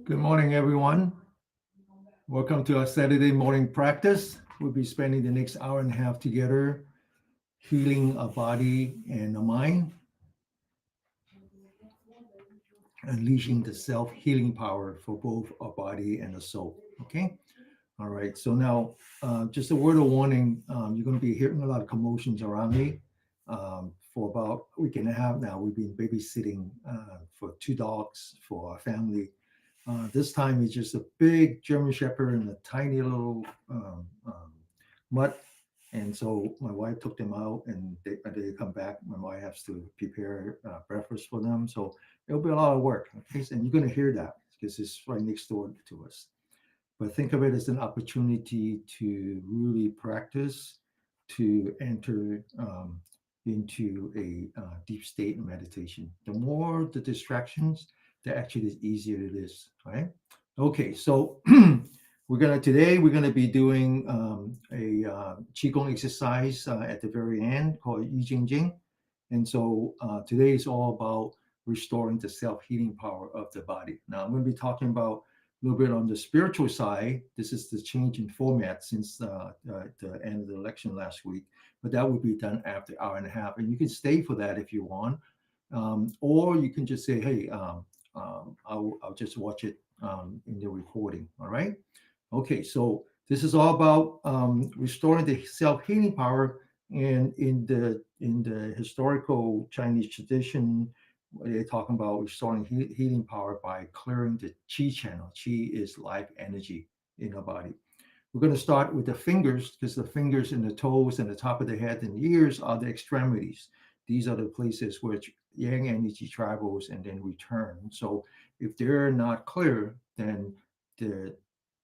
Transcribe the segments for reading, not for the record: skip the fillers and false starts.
Good morning, everyone. Welcome to our Saturday morning practice. We'll be spending the next hour and a half together, healing our body and our mind, unleashing the self healing power for both our body and the soul. Okay. All right. So now, just a word of warning, you're going to be hearing a lot of commotions around me. For about a week and a half now, we've been babysitting for two dogs for our family. This time it's just a big German Shepherd and a tiny little mutt. And so my wife took them out, and they come back. My wife has to prepare breakfast for them. So it'll be a lot of work. Okay, and you're going to hear that because it's right next door to us. But think of it as an opportunity to really practice, to enter into a deep state of meditation. The more the distractions, the actually is easier it is. Right? Okay, so we're gonna be doing a qigong exercise at the very end called Yi Jing Jing, and so today is all about restoring the self healing power of the body. Now I'm going to be talking about a little bit on the spiritual side. This is the change in format since the end of the election last week, but that will be done after hour and a half, and you can stay for that if you want, or you can just say, hey, I'll just watch it in the recording. All right. Okay, so this is all about restoring the self-healing power. And in the historical Chinese tradition, they're talking about restoring healing power by clearing the qi channel. Qi is life energy in our body. We're going to start with the fingers because the fingers and the toes and the top of the head and the ears are the extremities. These are the places where yang energy travels and then return. So if they're not clear, then the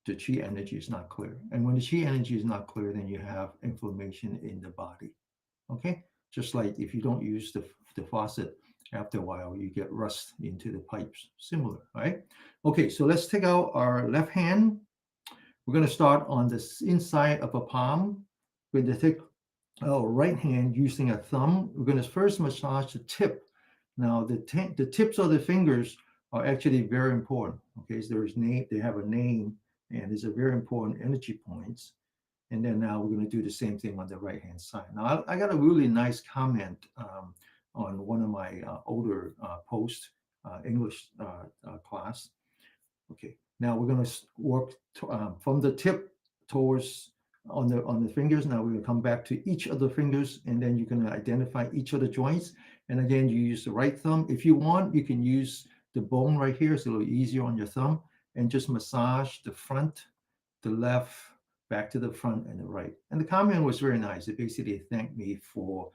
the chi energy is not clear. And when the chi energy is not clear, then you have inflammation in the body. Okay? Just like if you don't use the faucet, after a while, you get rust into the pipes. Similar, right? Okay, so let's take out our left hand. We're going to start on the inside of a palm. We're going to take our right hand using a thumb. We're going to first massage the tip. Now, the tips of the fingers are actually very important. Okay, so they have a name, and these are very important energy points. And then now we're going to do the same thing on the right hand side. Now, I got a really nice comment on one of my older post English class. Okay, now we're going to work from the tip towards on the fingers. Now we're going to come back to each of the fingers, and then you're going to identify each of the joints. And again, you use the right thumb. If you want, you can use the bone right here. It's a little easier on your thumb, and just massage the front, the left, back to the front, and the right. And the comment was very nice. It basically thanked me for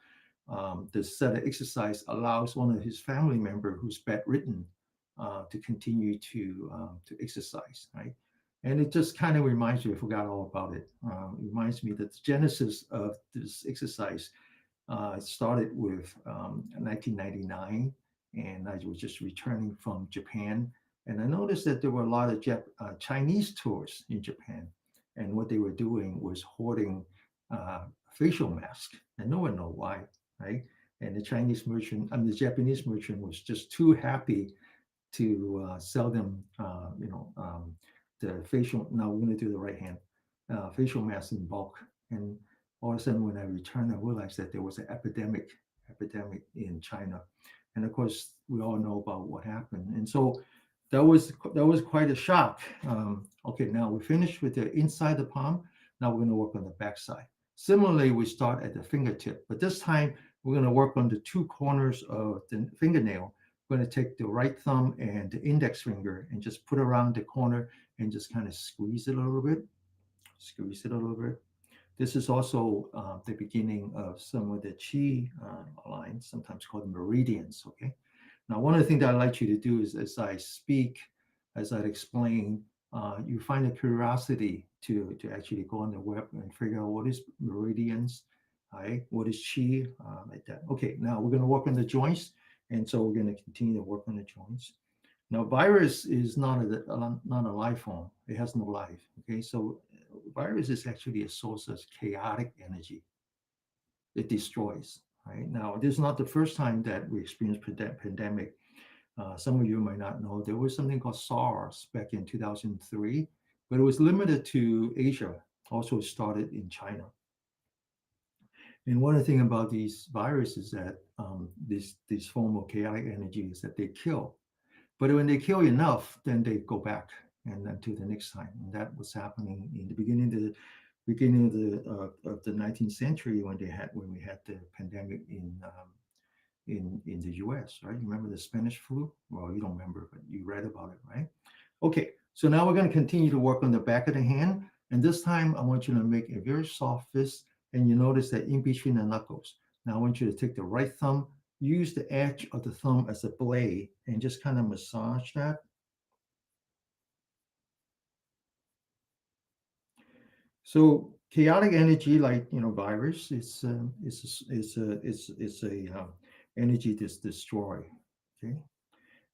the set of exercise allows one of his family member who's bedridden to continue to exercise, right? And it just kind of reminds me, I forgot all about it. It reminds me that the genesis of this exercise started with 1999, and I was just returning from Japan, and I noticed that there were a lot of Chinese tourists in Japan, and what they were doing was hoarding facial masks, and no one know why, right? And the Chinese merchant, I mean, the Japanese merchant was just too happy to sell them, the facial. Now we're going to do the right hand facial mask in bulk. And all of a sudden, when I returned, I realized that there was an epidemic in China, and of course, we all know about what happened. And so that was quite a shock. Okay, now we're finished with the inside the palm. Now we're going to work on the back side. Similarly, we start at the fingertip, but this time we're going to work on the two corners of the fingernail. We're going to take the right thumb and the index finger and just put around the corner and just kind of squeeze it a little bit. Squeeze it a little bit. This is also the beginning of some of the chi lines, sometimes called meridians. Okay. Now, one of the things that I'd like you to do is, as I speak, as I explain, you find a curiosity to actually go on the web and figure out what is meridians, right? What is chi, like that. Okay. Now we're going to work on the joints, and so we're going to continue to work on the joints. Now, virus is not a life form. It has no life. Okay, so virus is actually a source of chaotic energy. It destroys. Right now, this is not the first time that we experience pandemic. Some of you might not know there was something called SARS back in 2003, but it was limited to Asia. Also started in China. And one of the things about these viruses that these form of chaotic energy is that they kill. But when they kill enough, then they go back and then to the next time. And that was happening in the beginning of the 19th century when we had the pandemic in the U.S. Right? You remember the Spanish flu? Well, you don't remember, but you read about it, right? Okay, so now we're going to continue to work on the back of the hand. And this time I want you to make a very soft fist. And you notice that in between the knuckles. Now I want you to take the right thumb, use the edge of the thumb as a blade, and just kind of massage that. So chaotic energy, like virus, it's a energy that's destroy. Okay.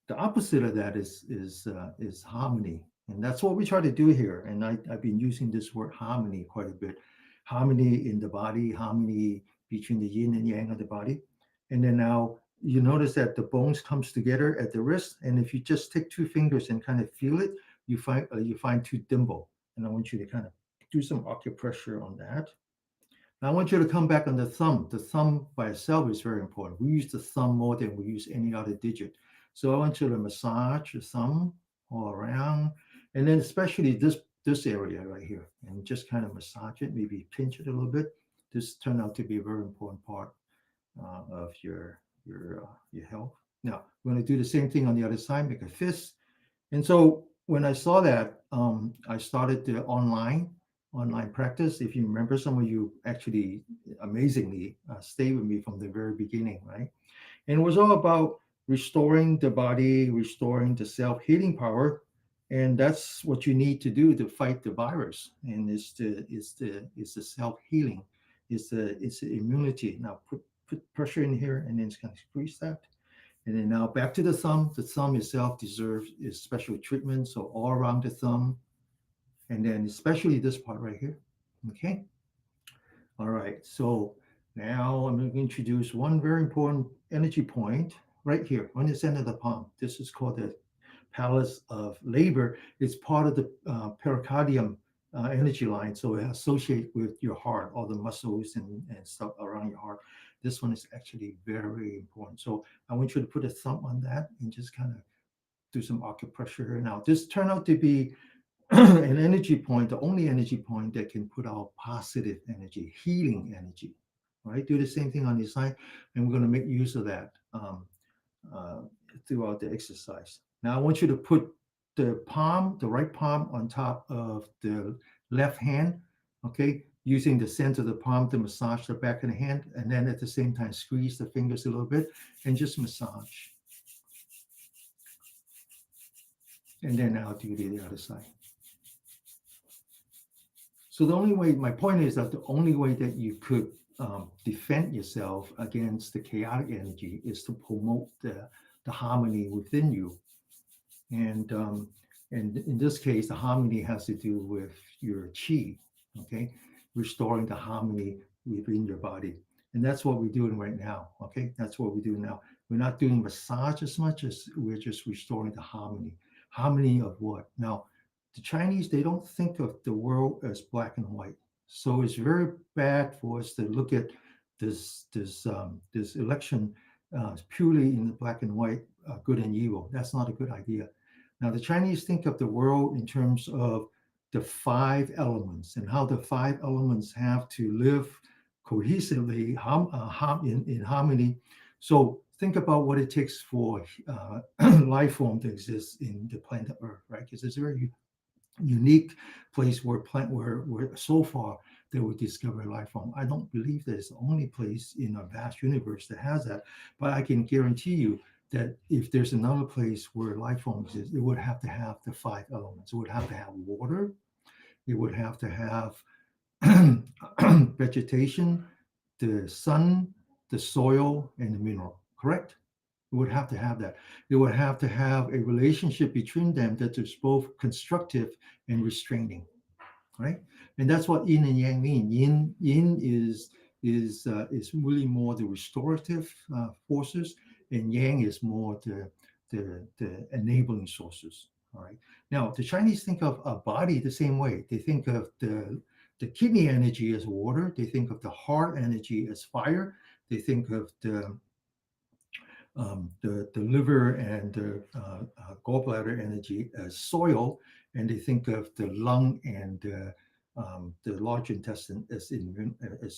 The opposite of that is harmony, and that's what we try to do here. And I've been using this word harmony quite a bit. Harmony in the body, harmony between the yin and yang of the body. And then now you notice that the bones comes together at the wrist, and if you just take two fingers and kind of feel it, you find two dimple. And I want you to kind of do some acupressure on that. Now I want you to come back on the thumb. The thumb by itself is very important. We use the thumb more than we use any other digit. So I want you to massage the thumb all around, and then especially this area right here, and just kind of massage it, maybe pinch it a little bit. This turned out to be a very important part of your health. Now we're going to do the same thing on the other side. Make a fist. And so when I saw that, I started the online practice. If you remember, some of you actually amazingly stayed with me from the very beginning, right? And it was all about restoring the body, restoring the self-healing power, and that's what you need to do to fight the virus. And it's the self-healing, it's the immunity. Now put pressure in here, and then it's going to squeeze that. And then now back to the thumb. The thumb itself deserves is special treatment. So all around the thumb, and then especially this part right here. Okay. All right. So now I'm going to introduce one very important energy point right here on the center of the palm. This is called the palace of labor. It's part of the pericardium energy line. So it associates with your heart, all the muscles and stuff around your heart. This one is actually very important. So I want you to put a thumb on that and just kind of do some acupressure. Now, this turned out to be an energy point, the only energy point that can put out positive energy, healing energy, right? Do the same thing on the side, and we're going to make use of that uh, throughout the exercise. Now, I want you to put the right palm on top of the left hand, okay? Using the center of the palm to massage the back of the hand, and then at the same time, squeeze the fingers a little bit and just massage. And then I'll do the other side. So the only way, my point is that the only way that you could defend yourself against the chaotic energy is to promote the harmony within you. And and in this case, the harmony has to do with your chi, okay, restoring the harmony within your body. And that's what we're doing right now. Okay, that's what we're doing now. We're not doing massage as much as we're just restoring the harmony. Harmony of what? Now, the Chinese, they don't think of the world as black and white. So it's very bad for us to look at this election purely in the black and white, good and evil. That's not a good idea. Now, the Chinese think of the world in terms of the five elements and how the five elements have to live cohesively in harmony. So think about what it takes for life form to exist in the planet Earth, right? Because it's a very unique place where so far they would discover life form. I don't believe that it's the only place in a vast universe that has that, but I can guarantee you that if there's another place where life form exists, it would have to have the five elements. It would have to have water. It would have to have vegetation, the sun, the soil, and the mineral. Correct? It would have to have that. It would have to have a relationship between them that is both constructive and restraining, right? And that's what yin and yang mean. Yin is really more the restorative forces, and yang is more the enabling sources. All right. Now, the Chinese think of a body the same way. They think of the kidney energy as water. They think of the heart energy as fire. They think of the liver and the gallbladder energy as soil, and they think of the lung and the large intestine as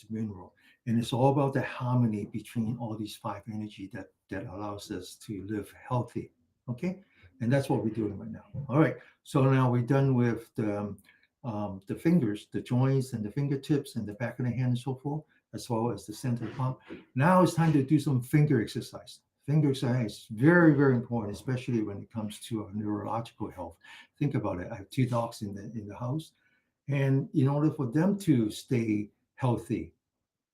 mineral. And it's all about the harmony between all these five energy that allows us to live healthy. Okay, and that's what we're doing right now. All right, so now we're done with the fingers, the joints, and the fingertips, and the back of the hand, and so forth, as well as the center of the palm. Now it's time to do some finger exercise. Finger exercise is very, very important, especially when it comes to our neurological health. Think about it. I have two dogs in the house, and in order for them to stay healthy,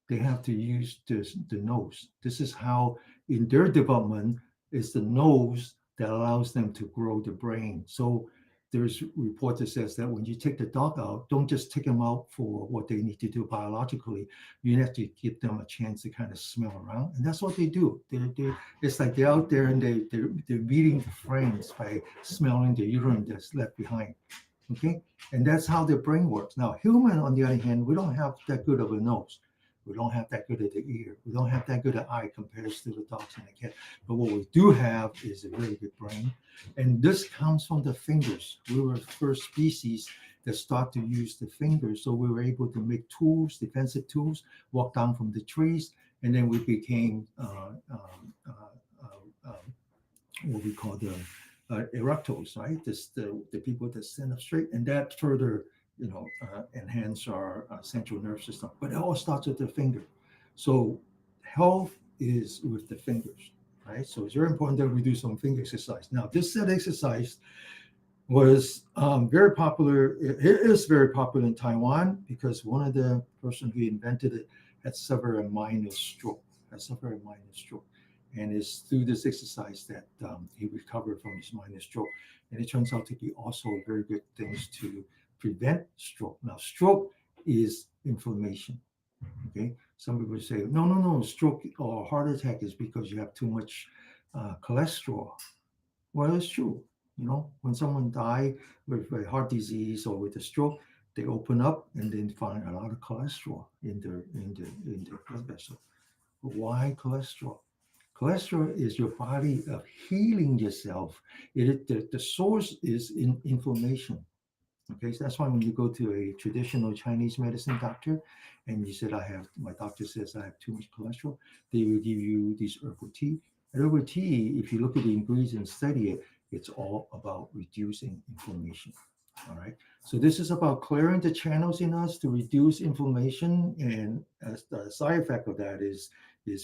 they have to use the nose. This is how, in their development, it's the nose that allows them to grow the brain. So there's a report that says that when you take the dog out, don't just take them out for what they need to do biologically. You have to give them a chance to kind of smell around, and that's what they do. It's like they're out there and they're meeting the friends by smelling the urine that's left behind. Okay, and that's how the brain works. Now, human, on the other hand, we don't have that good of a nose. We don't have that good of the ear. We don't have that good of eye compared to the dogs and the cat. But what we do have is a very good brain. And this comes from the fingers. We were the first species that start to use the fingers. So we were able to make tools, defensive tools, walk down from the trees. And then we became what we call the erectors, right? This the people that stand up straight, and that further, enhance our central nervous system. But it all starts with the finger. So health is with the fingers, right? So it's very important that we do some finger exercise. Now, this set exercise was very popular. It is very popular in Taiwan because one of the person who invented it had suffered a minor stroke. And it's through this exercise that he recovered from his minor stroke. And it turns out to be also very good things to prevent stroke. Now, stroke is inflammation. Okay, some people say, no, stroke or heart attack is because you have too much cholesterol. Well, it's true. When someone die with a heart disease or with a stroke, they open up and then find a lot of cholesterol in their blood vessel. But why cholesterol? Cholesterol is your body of healing yourself. The source is in inflammation. Okay, so that's why when you go to a traditional Chinese medicine doctor and you said, my doctor says I have too much cholesterol, they will give you this herbal tea. And herbal tea, if you look at the ingredients and study it, it's all about reducing inflammation. All right. So this is about clearing the channels in us to reduce inflammation. And as the side effect of that is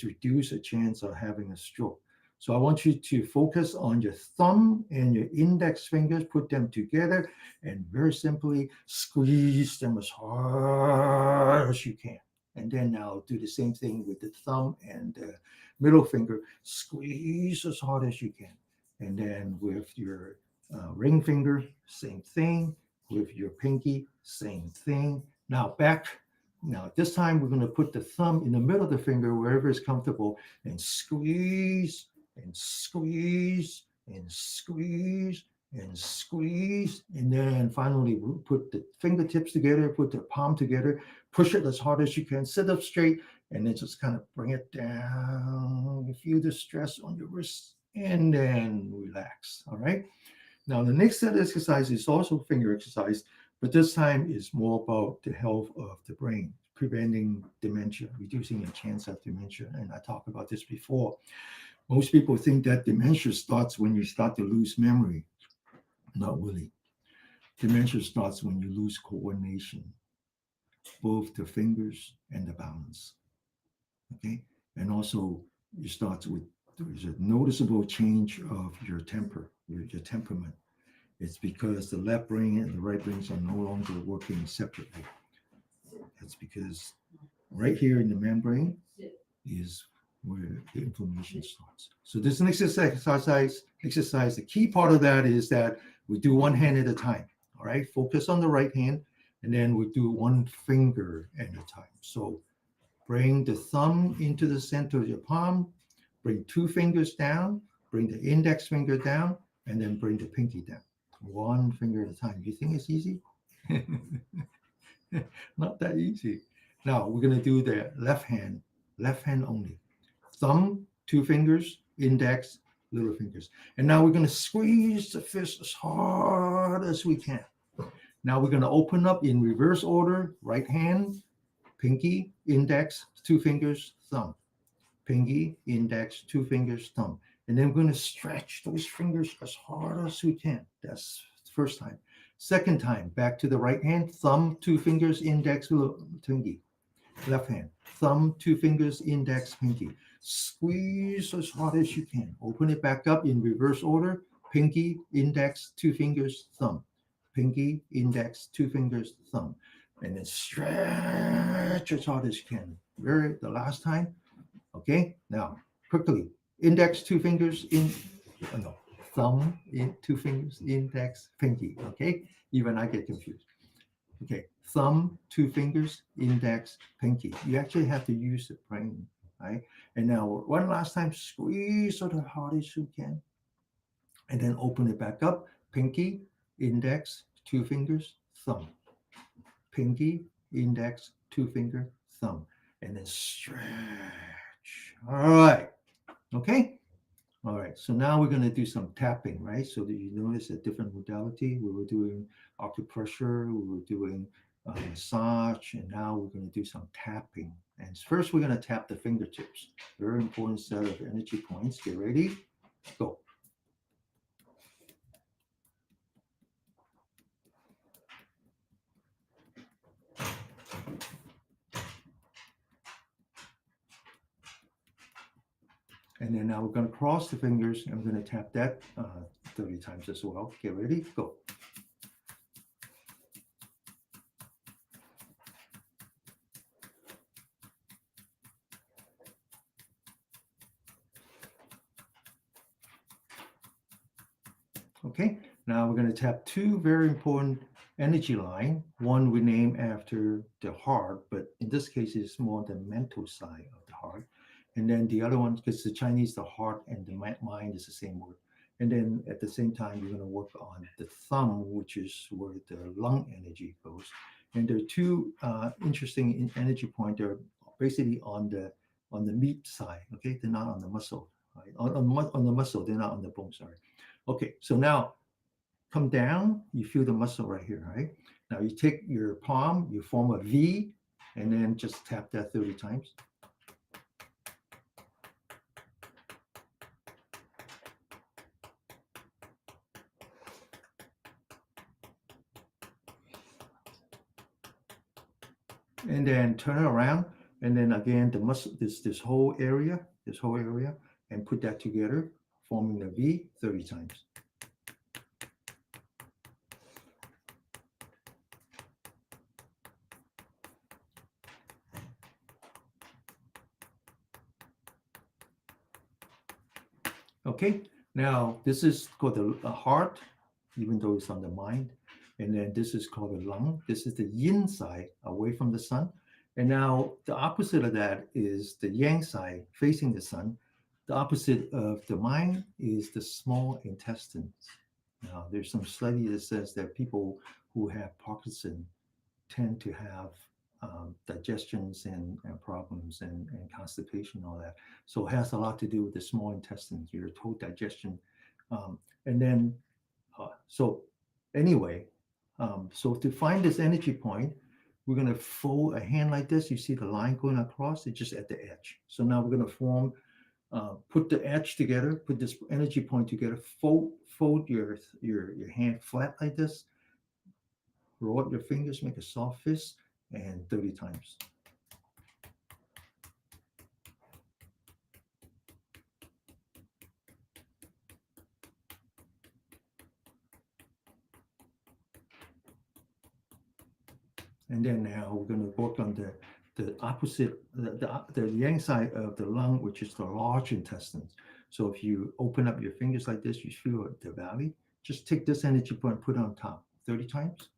reduce a chance of having a stroke. So I want you to focus on your thumb and your index fingers, put them together, and very simply squeeze them as hard as you can. And then now do the same thing with the thumb and the middle finger, squeeze as hard as you can. And then with your ring finger, same thing. With your pinky, same thing. Now this time we're going to put the thumb in the middle of the finger, wherever is comfortable, and squeeze and squeeze and squeeze and squeeze. And then finally we'll put the fingertips together, put the palm together, push it as hard as you can, sit up straight, and then just kind of bring it down. You feel the stress on your wrists, and then relax. All right. Now, the next set of exercise is also finger exercise, but this time is more about the health of the brain, preventing dementia, reducing the chance of dementia. And I talked about this before. Most people think that dementia starts when you start to lose memory. Not really. Dementia starts when you lose coordination, both the fingers and the balance. Okay? And also, you start with, there's a noticeable change of your temper, your temperament. It's because the left brain and the right brains are no longer working separately. It's because right here in the membrane is where the inflammation starts. So this next exercise, the key part of that is that we do one hand at a time. All right, focus on the right hand, and then we do one finger at a time. So bring the thumb into the center of your palm, bring two fingers down, Bring the index finger down and then bring the pinky down. One finger at a time. You think it's easy? Not that easy. Now we're going to do the left hand only. Thumb, two fingers, index, little fingers. And now we're going to squeeze the fist as hard as we can. Now we're going to open up in reverse order, right hand, pinky, index, two fingers, thumb. Pinky, index, two fingers, thumb. And then we're going to stretch those fingers as hard as we can. That's the first time. Second time, back to the right hand, thumb, two fingers, index, pinky. Left hand, thumb, two fingers, index, pinky. Squeeze as hard as you can. Open it back up in reverse order. Pinky, index, two fingers, thumb. Pinky, index, two fingers, thumb. And then stretch as hard as you can. The last time. Okay, now quickly. Index, two fingers, thumb, two fingers, index, pinky. Okay, even I get confused. Okay, thumb, two fingers, index, pinky. You actually have to use the brain, right? And now one last time, squeeze so hard as you can. And then open it back up. Pinky, index, two fingers, thumb. Pinky, index, two finger, thumb. And then stretch. All right. Okay. All right. So now we're going to do some tapping, right? So that you notice a different modality. We were doing acupressure, we were doing massage, and now we're going to do some tapping. And first, we're going to tap the fingertips. Very important set of energy points. Get ready. Go. And then now we're going to cross the fingers and we're going to tap that 30 times as well. Get ready, go. Okay, now we're going to tap two very important energy line. One we name after the heart, but in this case, it's more the mental side of the heart. And then the other one, because the Chinese, the heart and the mind is the same word. And then at the same time, we're going to work on the thumb, which is where the lung energy goes. And there are two interesting energy points. They're basically on the meat side. Okay, they're not on the muscle. Right? On the muscle, they're not on the bone. Sorry. Okay, so now come down. You feel the muscle right here. Right. Now you take your palm, you form a V, and then just tap that 30 times. And then turn it around, and then again the muscle, this whole area, and put that together, forming the V 30 times. Okay, now this is called the heart, even though it's on the mind, and then this is called the lung. This is the yin side, away from the sun. And now the opposite of that is the yang side, facing the sun. The opposite of the mind is the small intestines. Now, there's some study that says that people who have Parkinson tend to have digestions and problems and constipation and all that. So it has a lot to do with the small intestines, your total digestion. And then, so anyway, so to find this energy point, we're going to fold a hand like this. You see the line going across, it's just at the edge. So now we're going to form, put the edge together, put this energy point together, fold your hand flat like this, roll up your fingers, make a soft fist, and 30 times. And then now we're going to work on the opposite, the yang side of the lung, which is the large intestines. So if you open up your fingers like this, you feel the valley. Just take this energy point, put it on top 30 times.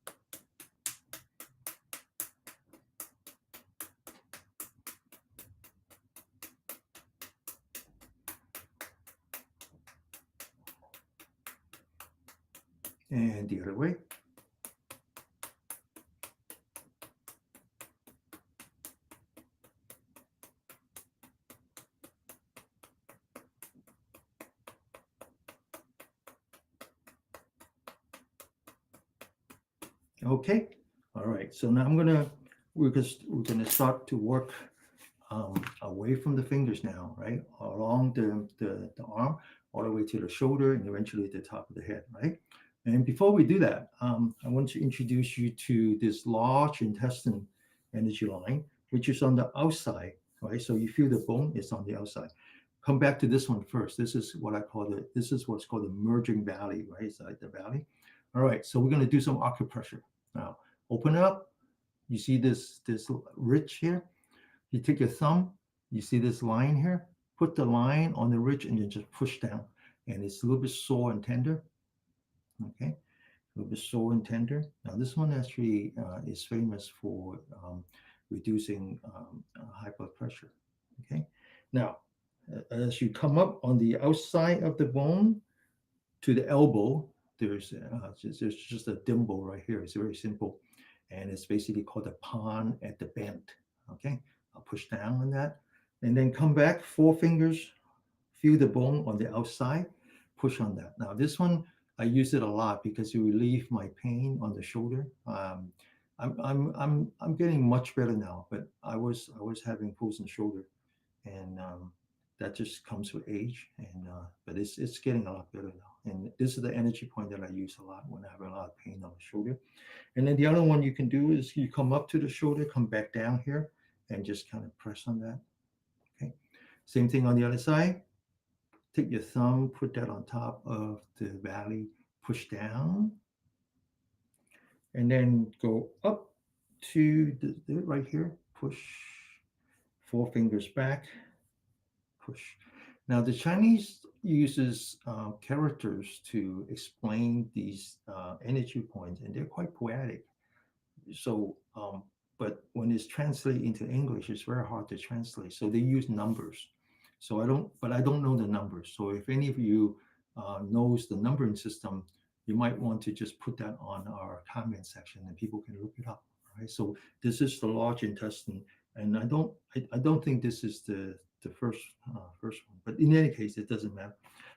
And the other way. Okay. All right. So now we're gonna start to work away from the fingers now, right? Along the arm, all the way to the shoulder, and eventually the top of the head, right? And before we do that, I want to introduce you to this large intestine energy line, which is on the outside, right? So you feel the bone is on the outside. Come back to this one first. This is what's called the merging valley, right? It's like the valley. All right, so we're going to do some acupressure. Now, open it up. You see this ridge here? You take your thumb, you see this line here? Put the line on the ridge and then just push down. And it's a little bit sore and tender. Okay, a little bit sore and tender. Now, this one actually is famous for reducing high blood pressure. Okay, now, as you come up on the outside of the bone to the elbow, there's just a dimple right here. It's very simple. And it's basically called the pawn at the bend. Okay, I'll push down on that. And then come back, four fingers, feel the bone on the outside, push on that. Now, this one, I use it a lot because it relieve my pain on the shoulder. I'm getting much better now, but I was having frozen shoulder, and that just comes with age. And but it's getting a lot better now. And this is the energy point that I use a lot when I have a lot of pain on the shoulder. And then the other one you can do is you come up to the shoulder, come back down here, and just kind of press on that. Okay. Same thing on the other side. Take your thumb, put that on top of the valley, push down, and then go up to right here, push, four fingers back, push. Now the Chinese uses characters to explain these energy points, and they're quite poetic. So, but when it's translated into English, it's very hard to translate. So they use numbers. So I don't know the numbers. So if any of you knows the numbering system, you might want to just put that on our comment section, and people can look it up. Right. So this is the large intestine, and I don't think this is the first one, but in any case, it doesn't matter.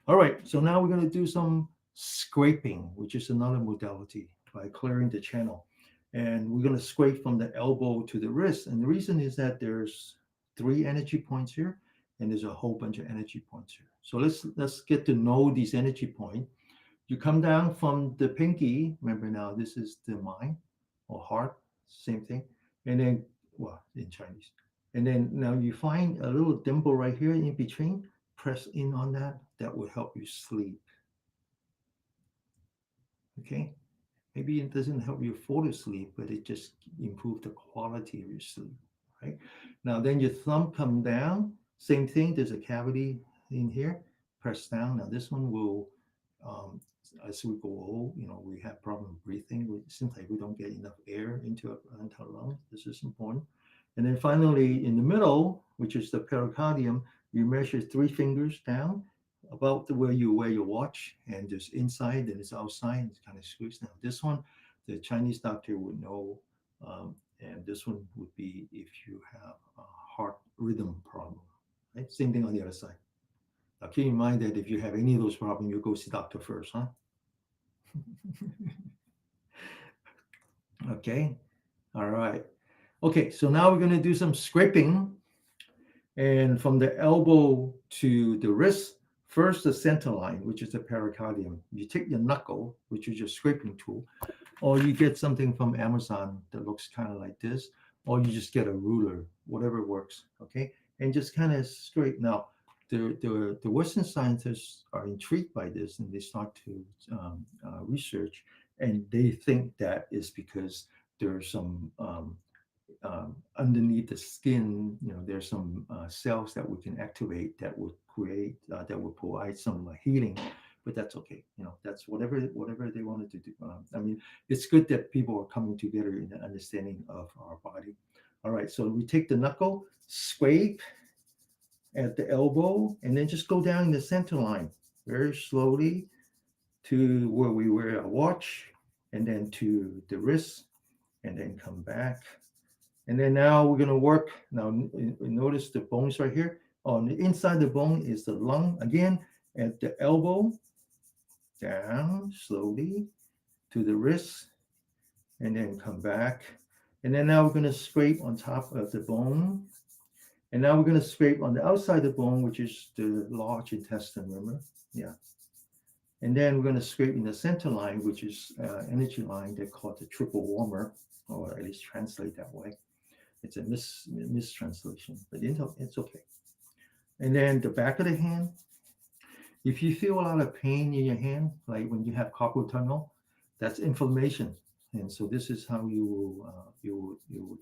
All right. So now we're going to do some scraping, which is another modality by clearing the channel. And we're going to scrape from the elbow to the wrist. And the reason is that there's three energy points here, and there's a whole bunch of energy points here. So let's get to know these energy points. You come down from the pinky. Remember now, this is the mind or heart, same thing. And then, well, in Chinese. And then now you find a little dimple right here in between. Press in on that. That will help you sleep. Okay. Maybe it doesn't help you fall asleep, but it just improves the quality of your sleep, right? Now, then your thumb come down, same thing, there's a cavity in here, press down. Now, this one will, as we go old, we have problem breathing. It seems like we don't get enough air into our lungs. This is important. And then finally, in the middle, which is the pericardium, you measure three fingers down about the where you wear your watch, and there's inside and it's outside. It's kind of squeezed. Now this one, the Chinese doctor would know, and this one would be if you have a heart rhythm problem. Right? Same thing on the other side. Now keep in mind that if you have any of those problems, you go see doctor first, huh? Okay. All right. Okay. So now we're going to do some scraping. And from the elbow to the wrist, first the center line, which is the pericardium. You take your knuckle, which is your scraping tool, or you get something from Amazon that looks kind of like this, or you just get a ruler, whatever works, okay? And just kind of scrape. Now, the Western scientists are intrigued by this, and they start to research, and they think that is because there's some underneath the skin, there's some cells that we can activate that would create, that would provide some healing. But that's okay. That's whatever they wanted to do. I mean, it's good that people are coming together in the understanding of our body. All right, so we take the knuckle, scrape at the elbow, and then just go down the center line very slowly. to where we wear a watch, and then to the wrist, and then come back. And then now we're going to work. Now, notice the bones right here. On the inside the bone is the lung. Again, at the elbow, down slowly to the wrist, and then come back. And then now we're going to scrape on top of the bone. And now we're going to scrape on the outside of the bone, which is the large intestine, remember? Yeah. And then we're going to scrape in the center line, which is energy line. They call it the triple warmer, or at least translate that way. It's a mistranslation, but it's okay. And then the back of the hand, if you feel a lot of pain in your hand, like when you have carpal tunnel, that's inflammation. And so this is how you will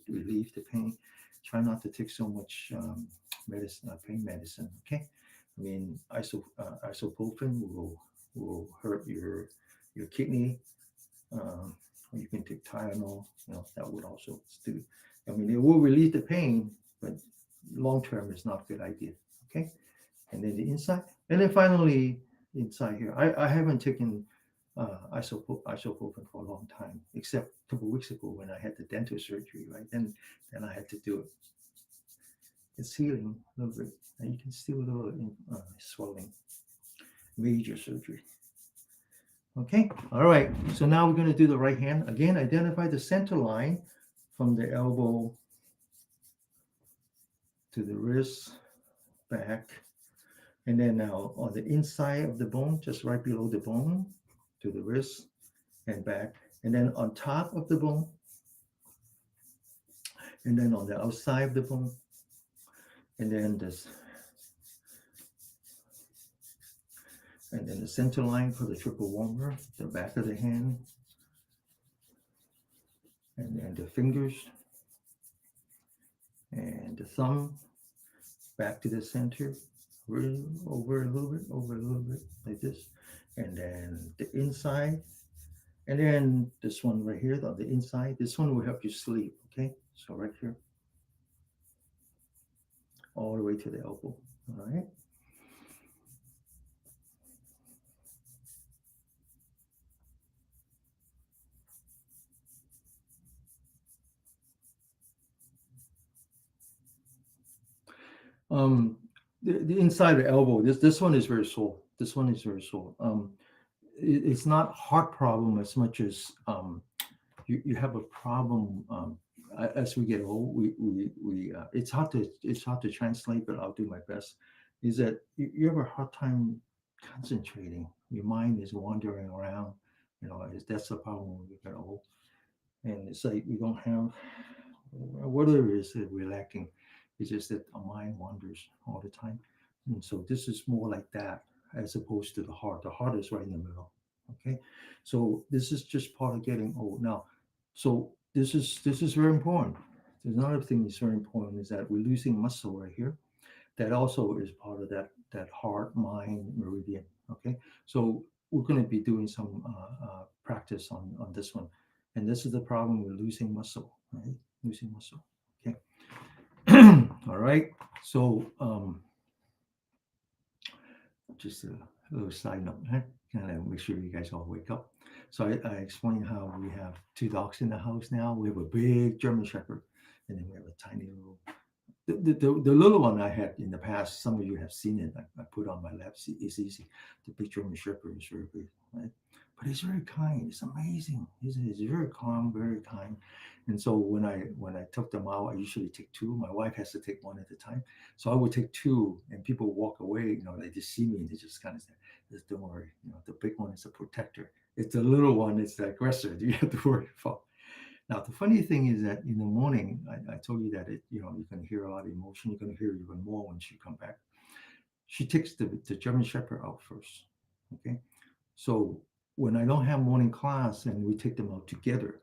relieve the pain. Try not to take so much medicine, pain medicine. Okay, I mean isoprofen will hurt your kidney. Or you can take Tylenol. That would also do. I mean, it will relieve the pain, but long term is not a good idea. Okay, and then the inside, and then finally inside here. I haven't taken isoprofen for a long time, except a couple of weeks ago when I had the dental surgery. Right, then I had to do it. It's healing a little bit, and you can still a little swelling. Major surgery. Okay, all right. So now we're going to do the right hand. Again, identify the center line from the elbow to the wrist, back. And then now on the inside of the bone, just right below the bone, to the wrist and back. And then on top of the bone. And then on the outside of the bone. And then this. And then the center line for the triple warmer, the back of the hand. And then the fingers. And the thumb back to the center. Over a little bit, like this. And then the inside. And then this one right here, the inside, this one will help you sleep, okay? So right here, all the way to the elbow, all right? The inside of the elbow, this one is very sore. This one is very sore. It's not heart problem as much as you have a problem as we get old. We it's hard to translate, but I'll do my best. Is that you have a hard time concentrating? Your mind is wandering around. That's the problem when we get old. And it's like we don't have whatever it is that we're lacking. It's just that our mind wanders all the time. And so this is more like that as opposed to the heart. The heart is right in the middle. Okay. So this is just part of getting old. Now, so this is very important. There's another thing that's very important is that we're losing muscle right here. That also is part of that heart mind meridian. Okay. So we're going to be doing some practice on this one. And this is the problem with losing muscle, right? Losing muscle. Okay. All right. So just a little side note, huh? Kind of make sure you guys all wake up. So I explained how we have two dogs in the house now. We have a big German Shepherd, and then we have a tiny little. The little one I had in the past, some of you have seen it. I put on my lap. It's easy. The big German Shepherd is very big, right? But he's very kind. It's amazing. He's very calm, very kind. And so when I took them out, I usually take two. My wife has to take one at a time. So I would take two, and people walk away. They just see me and they just kind of say, "Just don't worry. The big one is a protector. It's the little one. It's the aggressor. You have to worry about." Now, the funny thing is that in the morning, I told you that you're going to hear a lot of emotion. You're going to hear even more when she come back. She takes the German Shepherd out first. Okay. So when I don't have morning class and we take them out together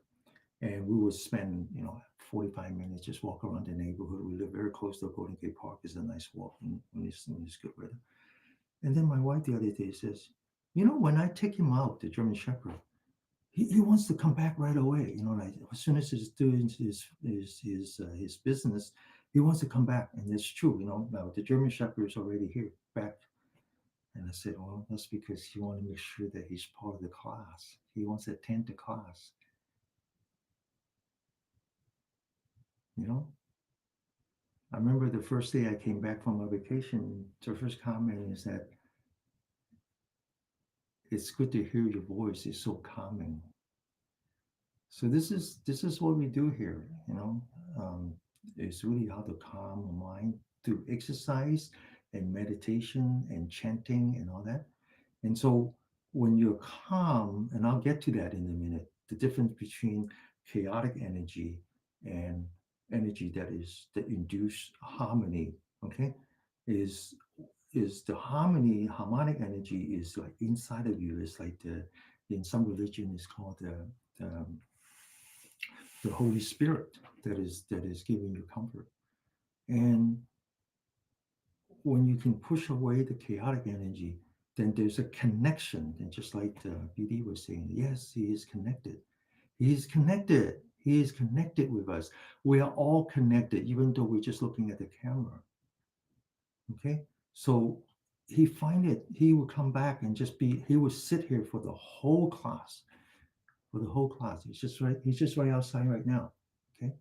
and we would spend, 45 minutes, just walk around the neighborhood. We live very close to Golden Gate Park. It's a nice walk when it's good weather. And then my wife the other day says, when I take him out, the German Shepherd, he wants to come back right away. Like as soon as he's doing his business, he wants to come back. And it's true. Now the German Shepherd is already here, back. And And I said, well, that's because he wants to make sure that he's part of the class. He wants to attend the class. You know, I remember the first day I came back from my vacation, the first comment is that it's good to hear your voice. It's so calming. So this is what we do here. It's really how to calm the mind through exercise and meditation and chanting and all that. And so when you're calm, and I'll get to that in a minute, the difference between chaotic energy and energy that induce harmony, okay, is is the harmonic energy is like inside of you. It's like in some religion is called the, the Holy Spirit that is giving you comfort. And when you can push away the chaotic energy, then there's a connection. And just like BD was saying, yes, he is connected. He is connected. He is connected with us. We are all connected, even though we're just looking at the camera. Okay. So he will come back and he will sit here for the whole class, for the whole class. He's just right outside right now. Okay.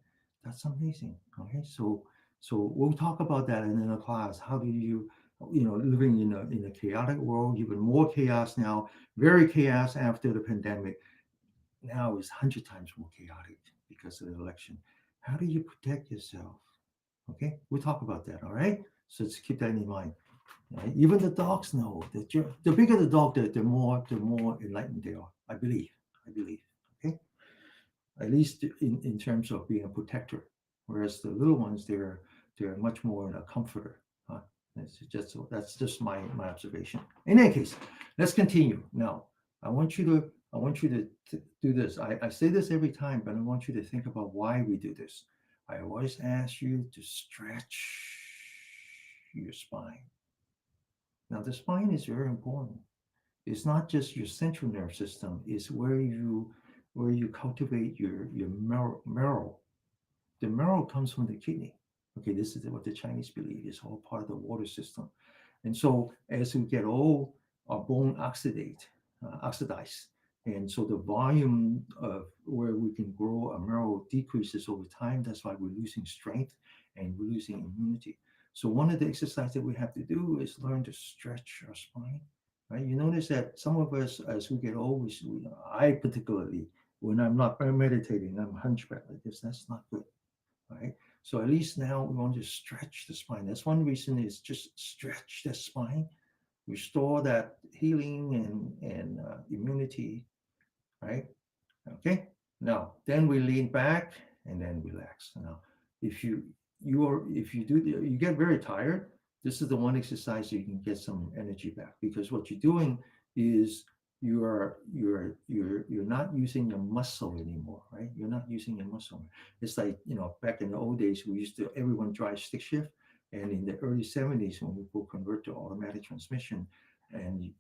That's amazing. Okay. So we'll talk about that in a class. How do living in a chaotic world, even more chaos now, very chaos after the pandemic. Now is 100 times more chaotic because of the election. How do you protect yourself? Okay, we'll talk about that. All right. So let's keep that in mind. Right? Even the dogs know that the bigger the dog, the more enlightened they are. I believe. I believe. Okay, at least in terms of being a protector, whereas the little ones they're much more a comforter. Huh? That's just my observation. In any case, let's continue now. I want you to do this. I say this every time, but I want you to think about why we do this. I always ask you to stretch your spine. Now, the spine is very important. It's not just your central nerve system. It's where you cultivate your marrow. The marrow comes from the kidney. Okay, this is what the Chinese believe. It's all part of the water system. And so as we get old, our bone oxidize. And so the volume of where we can grow a marrow decreases over time. That's why we're losing strength and we're losing immunity. So one of the exercises that we have to do is learn to stretch our spine. Right? You notice that some of us, as we get old, I particularly, when I'm not meditating, I'm hunchback like this. That's not good. Right? So at least now we want to stretch the spine. That's one reason is just stretch the spine, restore that healing and immunity, right? Okay. Now then we lean back and then relax. Now, if you get very tired, this is the one exercise you can get some energy back because what you're doing is you're not using your muscle anymore, right? You're not using your muscle. It's like back in the old days we used to everyone drive stick shift, and in the early 70s when we will convert to automatic transmission, and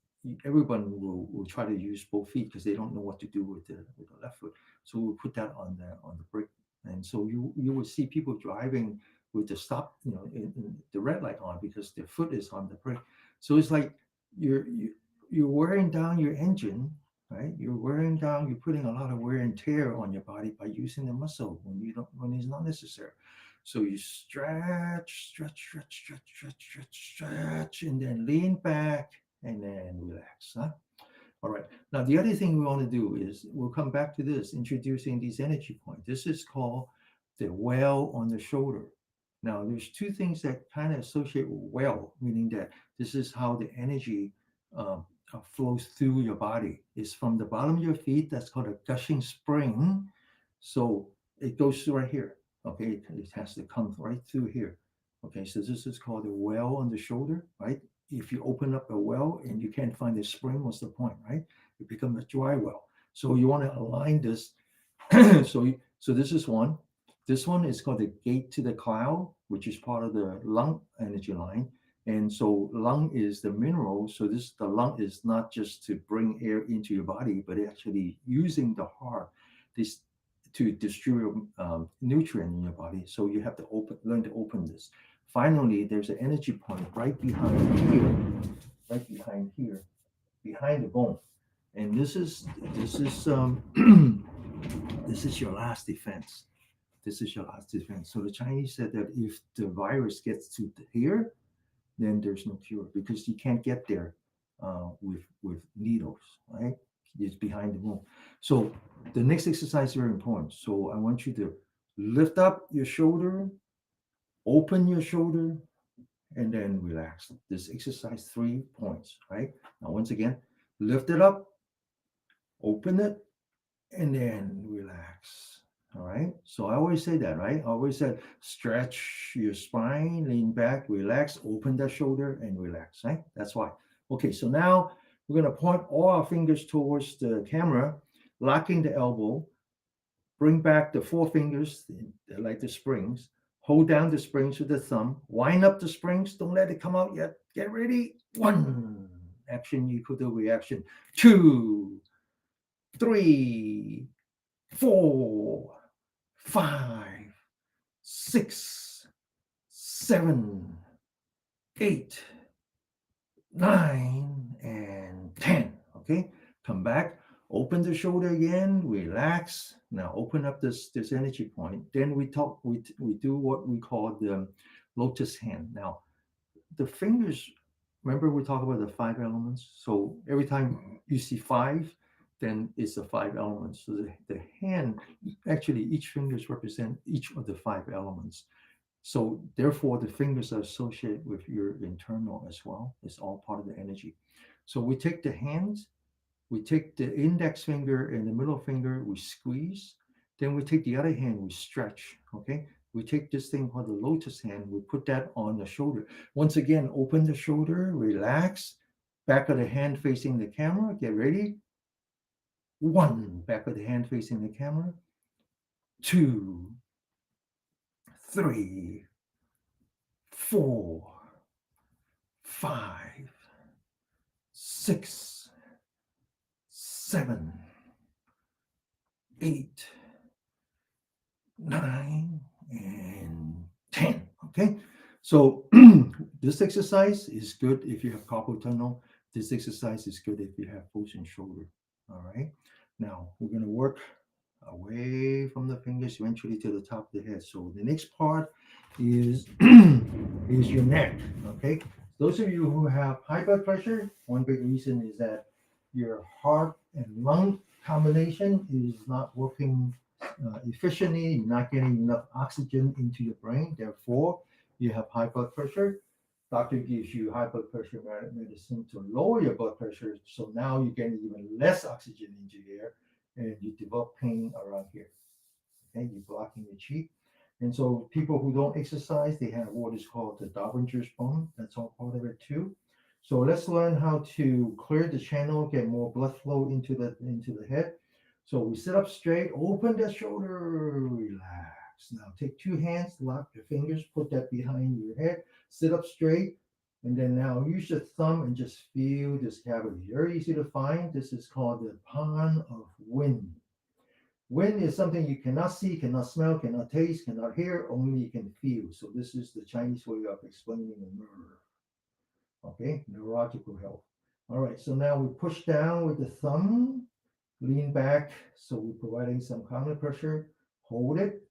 everyone will try to use both feet because they don't know what to do with the left foot. So we'll put that on the brake, and so you will see people driving with the stop, in the red light on because their foot is on the brake. So it's like you're you, you're wearing down your engine, right? You're putting a lot of wear and tear on your body by using the muscle when it's not necessary. So you stretch, and then lean back and then relax. Huh? All right. Now, the other thing we want to do is we'll come back to this, introducing these energy points. This is called the well on the shoulder. Now, there's two things that kind of associate with well, meaning that this is how the energy flows through your body. It's from the bottom of your feet. That's called a gushing spring. So it goes right here. Okay. It has to come right through here. Okay. So this is called a well on the shoulder, right? If you open up a well and you can't find the spring, what's the point, right? It becomes a dry well. So you want to align this. So this is one. This one is called the gate to the cloud, which is part of the lung energy line. And so lung is the mineral. So the lung is not just to bring air into your body, but actually using the heart this to distribute nutrient in your body. So you have to learn to open this. Finally, there's an energy point right behind here. right behind here, behind the bone. And this is this is your last defense. This is your last defense. So the Chinese said that if the virus gets to here, then there's no cure because you can't get there with needles, right? It's behind the bone. So the next exercise is very important. So I want you to lift up your shoulder, open your shoulder, and then relax. This exercise 3 points, right? Now once again, lift it up, open it, and then relax. All right. So I always say that, right? I always said stretch your spine, lean back, relax, open the shoulder, and relax, right? That's why. Okay. So now we're going to point all our fingers towards the camera, locking the elbow, bring back the four fingers like the springs, hold down the springs with the thumb, wind up the springs, don't let it come out yet. Get ready. One, action equal to reaction. Two, three, four, five, six, seven, eight, nine, and 10. Okay, come back, open the shoulder again, relax. Now open up this energy point. Then we do what we call the lotus hand. Now the fingers, remember we talked about the five elements. So every time you see five, then it's the five elements. So the hand, actually each fingers represent each of the five elements. So therefore the fingers are associated with your internal as well. It's all part of the energy. So we take the hands, we take the index finger and the middle finger, we squeeze. Then we take the other hand, we stretch. Okay. We take this thing called the lotus hand, we put that on the shoulder. Once again, open the shoulder, relax. Back of the hand facing the camera. Get ready. One, back of the hand facing the camera. Two, three, four, five, six, seven, eight, nine, and 10. Okay. So this exercise is good if you have carpal tunnel. This exercise is good if you have frozen shoulder. All right. Now we're going to work away from the fingers eventually to the top of the head. So the next part is is your neck. Okay. Those of you who have high blood pressure, one big reason is that your heart and lung combination is not working efficiently. You're not getting enough oxygen into your brain. Therefore, you have high blood pressure. Doctor gives you high blood pressure medicine to lower your blood pressure. So now you're getting even less oxygen into the air and you develop pain around here. Okay, you're blocking your cheek. And so people who don't exercise, they have what is called the Darwinger's bone. That's all part of it too. So let's learn how to clear the channel, get more blood flow into the head. So we sit up straight, open the shoulder, relax. Now take two hands, lock your fingers, put that behind your head, sit up straight, and then now use your thumb and just feel this cavity. Very easy to find. This is called the pond of wind. Wind is something you cannot see, cannot smell, cannot taste, cannot hear, only you can feel. So this is the Chinese way of explaining a nerve. Okay, neurological health. All right, so now we push down with the thumb, lean back. So we're providing some counter pressure. Hold it.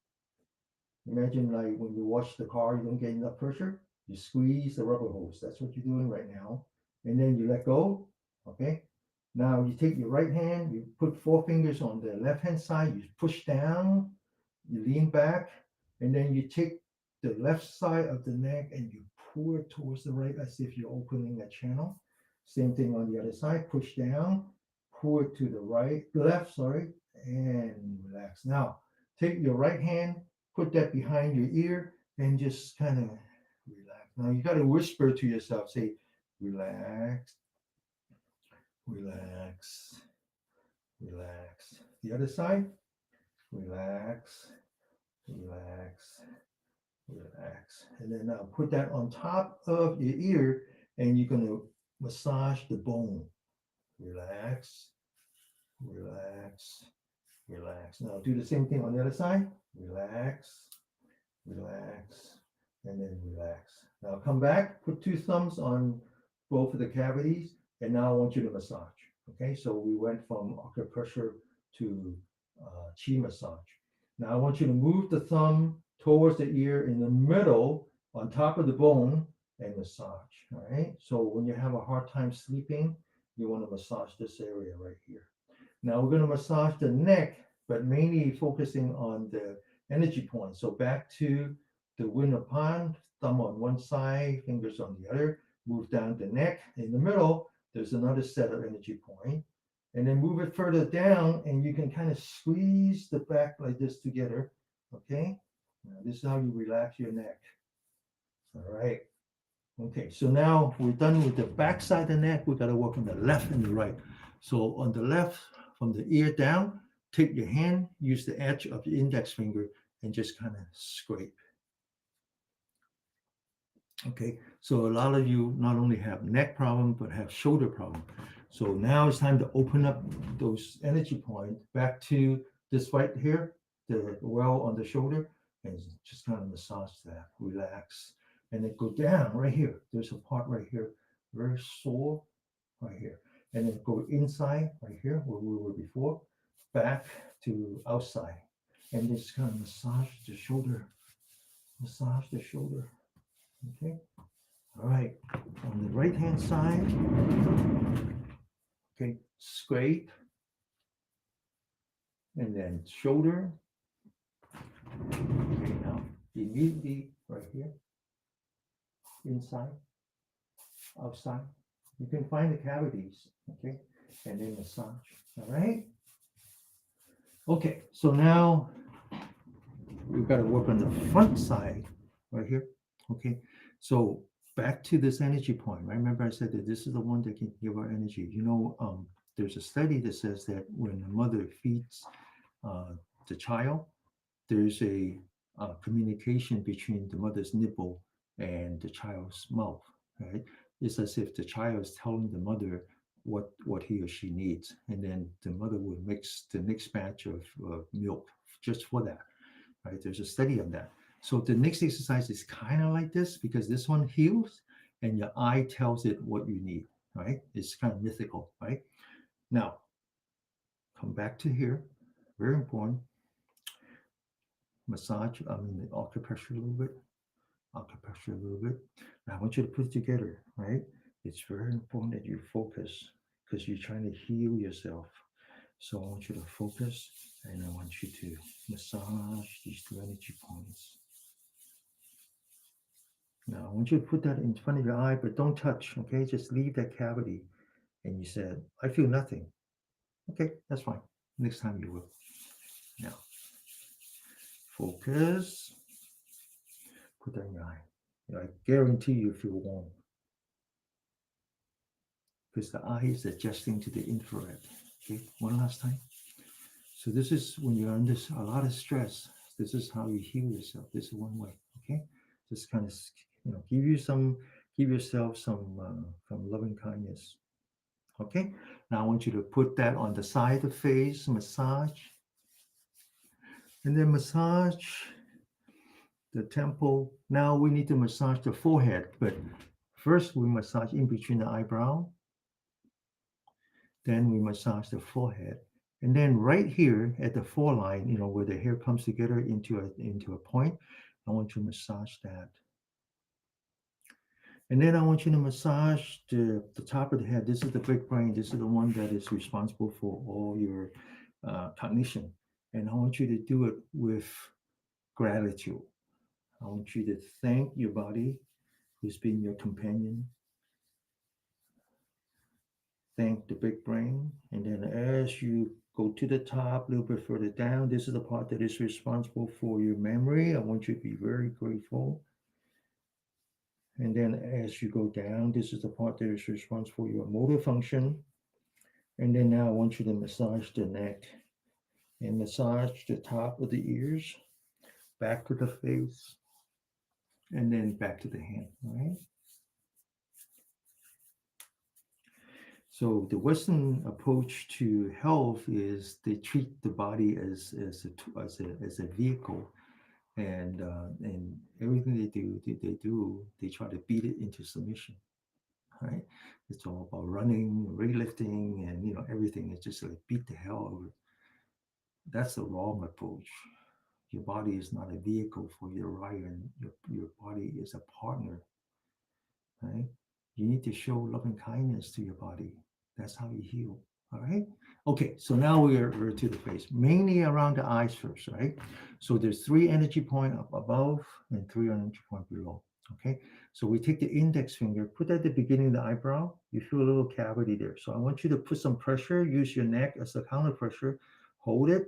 Imagine like when you wash the car, you don't get enough pressure. You squeeze the rubber hose. That's what you're doing right now. And then you let go. Okay. Now you take your right hand, you put four fingers on the left hand side, you push down, you lean back, and then you take the left side of the neck and you pull it towards the right as if you're opening a channel. Same thing on the other side, push down, pull it to the right, left, sorry, and relax. Now take your right hand, put that behind your ear, and just kind of relax. Now you got to whisper to yourself, say, relax, relax, relax. The other side, relax, relax, relax. And then now put that on top of your ear and you're going to massage the bone. Relax, relax, relax. Now do the same thing on the other side. Relax, relax, and then relax. Now come back, put two thumbs on both of the cavities, and now I want you to massage. Okay, so we went from acupressure to chi massage. Now I want you to move the thumb towards the ear in the middle on top of the bone and massage. All right, so when you have a hard time sleeping, you want to massage this area right here. Now we're going to massage the neck, but mainly focusing on the energy point. So back to the window pond, thumb on one side, fingers on the other, move down the neck. In the middle, there's another set of energy point. And then move it further down, and you can kind of squeeze the back like this together. Okay? Now, this is how you relax your neck. All right. Okay, so now we're done with the back side of the neck. We got to work on the left and the right. So on the left, from the ear down, take your hand, use the edge of your index finger, and just kind of scrape. Okay, so a lot of you not only have neck problem, but have shoulder problem. So now it's time to open up those energy points back to this right here, the well on the shoulder, and just kind of massage that, relax, and then go down right here. There's a part right here, very sore right here, and then go inside right here where we were before, back to outside, and just kind of massage the shoulder. Okay. All right, on the right hand side, okay, scrape, and then shoulder. Okay, now immediately right here, inside, outside. You can find the cavities, okay, and then massage. All right. Okay, so now we've got to work on the front side right here. Okay, so back to this energy point. Right? Remember, I said that this is the one that can give our energy. There's a study that says that when a mother feeds uh, the child, there's a communication between the mother's nipple and the child's mouth. Right? It's as if the child is telling the mother what he or she needs, and then the mother will mix the next batch of milk just for that. Right? There's a study on that. So the next exercise is kind of like this because this one heals, and your eye tells it what you need. Right? It's kind of mythical. Right? Now, come back to here. Very important. Massage, I mean, the acupressure a little bit, acupressure a little bit. Now, I want you to put it together, right? It's very important that you focus because you're trying to heal yourself. So I want you to focus and I want you to massage these two energy points. Now, I want you to put that in front of your eye, but don't touch, okay? Just leave that cavity. And you said, I feel nothing. Okay, that's fine. Next time you will. Now, focus. Put that in your eye. I guarantee you feel warm because the eye is adjusting to the infrared. Okay, one last time. So this is when you're under a lot of stress. This is how you heal yourself. This is one way. Okay, just kind of give yourself some loving kindness. Okay, now I want you to put that on the side of the face, massage, and then massage the temple. Now we need to massage the forehead, but first we massage in between the eyebrow. Then we massage the forehead. And then right here at the foreline, where the hair comes together into a point, I want you to massage that. And then I want you to massage the top of the head. This is the big brain. This is the one that is responsible for all your cognition. And I want you to do it with gratitude. I want you to thank your body who's been your companion. Thank the big brain. And then as you go to the top, a little bit further down, this is the part that is responsible for your memory. I want you to be very grateful. And then as you go down, this is the part that is responsible for your motor function. And then now I want you to massage the neck and massage the top of the ears, back to the face, and then back to the hand, all right? So the Western approach to health is they treat the body as a vehicle, and everything they do they try to beat it into submission. right? It's all about running, weightlifting, and everything. It's just like beat the hell out of it. That's the wrong approach. Your body is not a vehicle for your ride, and your body is a partner, right? You need to show loving kindness to your body. That's how you heal. All right. Okay. So now we're to the face, mainly around the eyes first, right? So there's three energy point up above and three energy point below. Okay. So we take the index finger, put that at the beginning of the eyebrow. You feel a little cavity there. So I want you to put some pressure. Use your neck as a counter pressure. Hold it.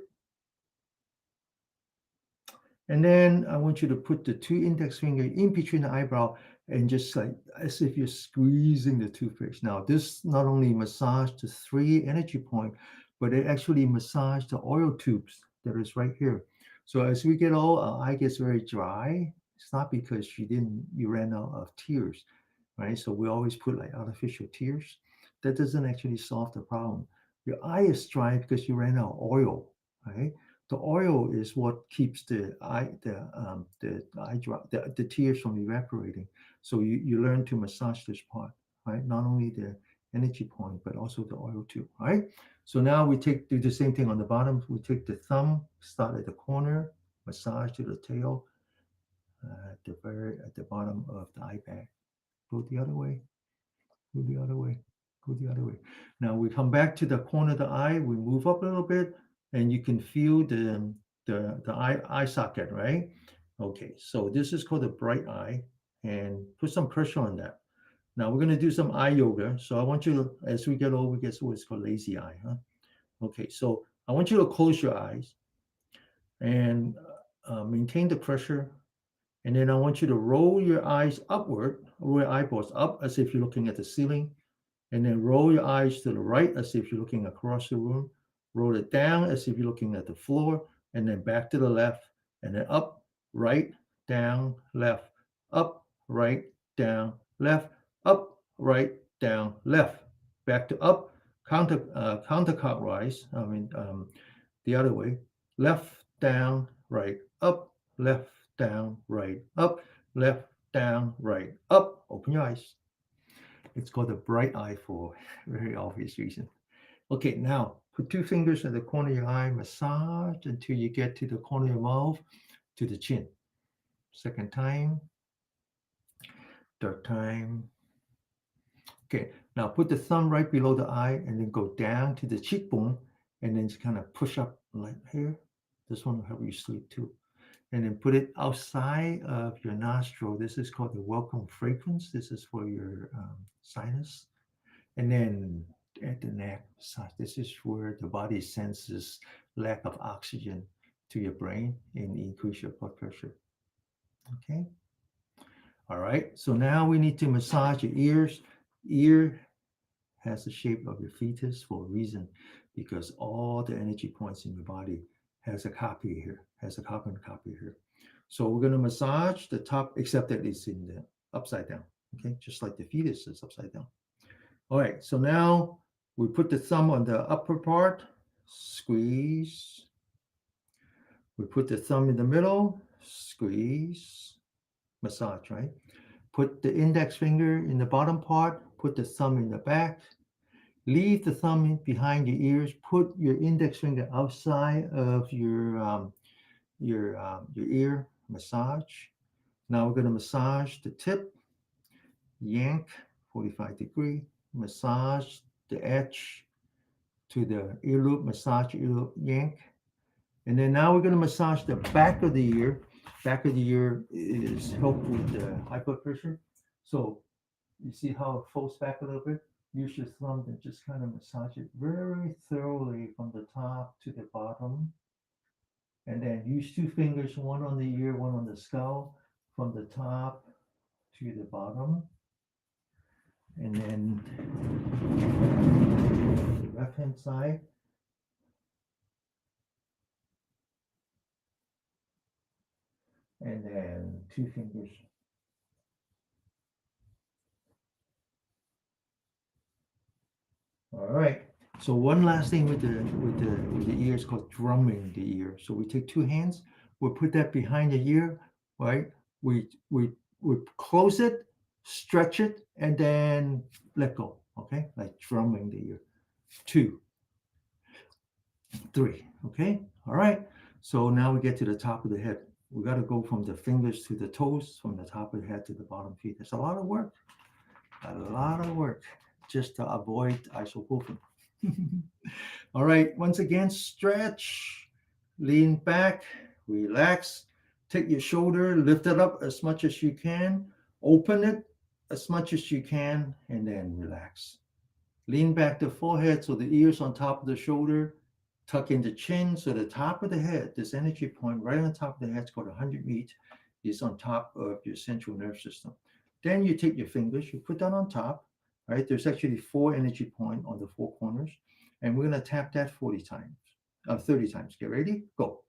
And then I want you to put the two index finger in between the eyebrow and just like as if you're squeezing the toothpaste. Now, this not only massage the three energy point, but it actually massage the oil tubes that is right here. So as we get old, our eye gets very dry. It's not because you ran out of tears, right? So we always put like artificial tears. That doesn't actually solve the problem. Your eye is dry because you ran out of oil, right? The oil is what keeps the eye drop the tears from evaporating. So you learn to massage this part, right? Not only the energy point, but also the oil too, right? So now we do the same thing on the bottom. We take the thumb, start at the corner, massage to the tail, at the bottom of the eye bag. Go the other way, go the other way, go the other way. Now we come back to the corner of the eye. We move up a little bit, and you can feel the eye socket, right? Okay, so this is called the bright eye, and put some pressure on that. Now we're going to do some eye yoga. So I want you to, as we get old, we get what's called lazy eye, huh? Okay, so I want you to close your eyes and maintain the pressure. And then I want you to roll your eyes upward, roll your eyeballs up as if you're looking at the ceiling, and then roll your eyes to the right as if you're looking across the room. Roll it down as if you're looking at the floor, and then back to the left, and then up, right, down, left, up, right, down, left, up, right, down, left, back to up, counterclockwise. The other way, left, down, right, up, left, down, right, up, left, down, right, up. Open your eyes. It's called a bright eye for very obvious reason. Okay, now put two fingers at the corner of your eye, massage until you get to the corner of your mouth, to the chin. Second time, third time. Okay, now put the thumb right below the eye and then go down to the cheekbone and then just kind of push up like here. This one will help you sleep too. And then put it outside of your nostril. This is called the welcome fragrance. This is for your sinus. And then at the neck side, this is where the body senses lack of oxygen to your brain and increase your blood pressure. Okay. All right. So now we need to massage your ears. Ear has the shape of your fetus for a reason, because all the energy points in your body has a copy here, has a carbon copy here. So we're going to massage the top, except that it's in the upside down. Okay. Just like the fetus is upside down. All right, so now we put the thumb on the upper part, squeeze. We put the thumb in the middle, squeeze, massage, right? Put the index finger in the bottom part, put the thumb in the back, leave the thumb behind your ears, put your index finger outside of your ear, massage. Now we're going to massage the tip, yank, 45-degree, massage the edge to the ear loop, massage ear loop, yank. And then now we're going to massage the back of the ear. Back of the ear is helped with the high blood pressure. So you see how it folds back a little bit? Use your thumb and just kind of massage it very thoroughly from the top to the bottom. And then use two fingers, one on the ear, one on the skull, from the top to the bottom. And then the left hand side. And then two fingers. All right. So one last thing with the ear is called drumming the ear. So we take two hands, we put that behind the ear, right? We close it, stretch it, and then let go. Okay, like drumming the ear. 2, 3. Okay, all right. So now we get to the top of the head. We got to go from the fingers to the toes, from the top of the head to the bottom feet. It's a lot of work, just to avoid isobuprofen. All right, once again, stretch, lean back, relax, take your shoulder, lift it up as much as you can, open it as much as you can, and then relax. Lean back the forehead so the ears on top of the shoulder, tuck in the chin so the top of the head, this energy point right on top of the head, it's called 100 meat, is on top of your central nerve system. Then you take your fingers, you put that on top, right? There's actually 4 energy points on the 4 corners, and we're going to tap that 40 times, 30 times. Get ready? Go.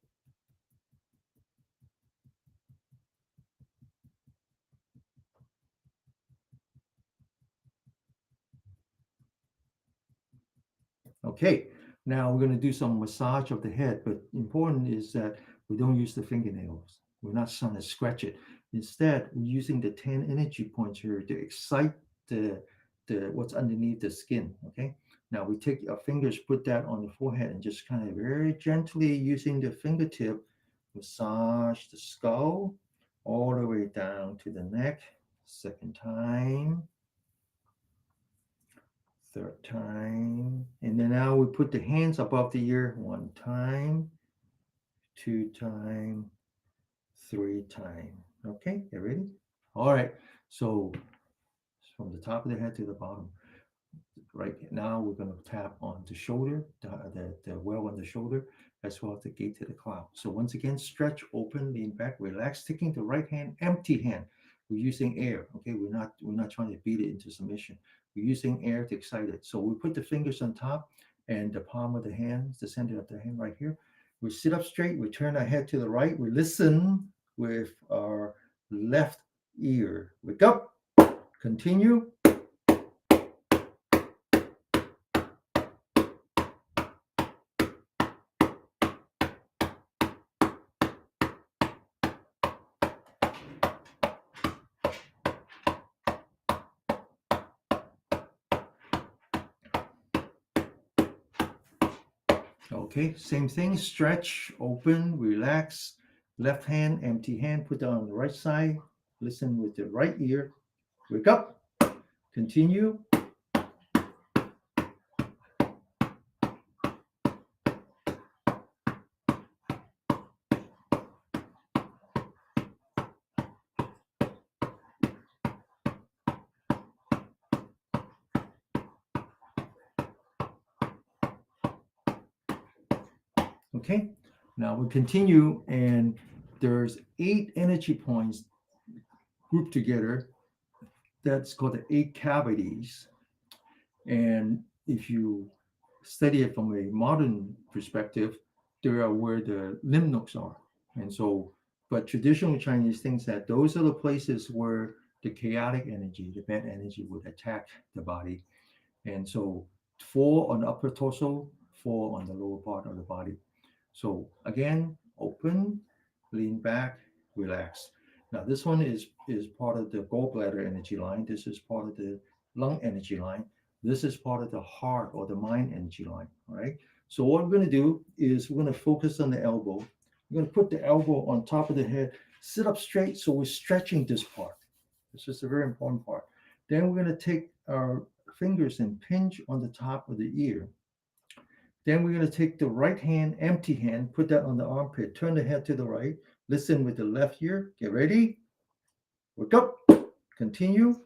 Okay, now we're going to do some massage of the head, but important is that we don't use the fingernails. We're not trying to scratch it. Instead, we're using the 10 energy points here to excite the, the what's underneath the skin. Okay, now we take our fingers, put that on the forehead, and just kind of very gently using the fingertip, massage the skull all the way down to the neck. Second time. Third time. And then now we put the hands above the ear. 1 time, 2 time, 3 time. Okay, you ready? All right. So from the top of the head to the bottom. Right now we're going to tap on the shoulder, the well on the shoulder, as well as the gate to the cloud. So once again, stretch, open, lean back, relax, taking the right hand, empty hand. We're using air. Okay, we're not trying to beat it into submission. We're using air to excite it. So we put the fingers on top and the palm of the hand, the center of the hand right here. We sit up straight, we turn our head to the right, we listen with our left ear. Wake up, continue. Okay, same thing, stretch, open, relax. Left hand, empty hand, put down on the right side. Listen with the right ear. Wake up, continue. Okay, now we continue, and there's 8 energy points grouped together. That's called the 8 cavities. And if you study it from a modern perspective, there are where the lymph nodes are. And so, but traditional Chinese thinks that those are the places where the chaotic energy, the bad energy, would attack the body. And so 4 on the upper torso, 4 on the lower part of the body. So again, open, lean back, relax. Now this one is part of the gallbladder energy line. This is part of the lung energy line. This is part of the heart or the mind energy line. All right. So what we're going to do is we're going to focus on the elbow. We're going to put the elbow on top of the head, sit up straight. So we're stretching this part. This is a very important part. Then we're going to take our fingers and pinch on the top of the ear. Then we're going to take the right hand, empty hand, put that on the armpit, turn the head to the right, listen with the left ear. Get ready. Wake up. Continue.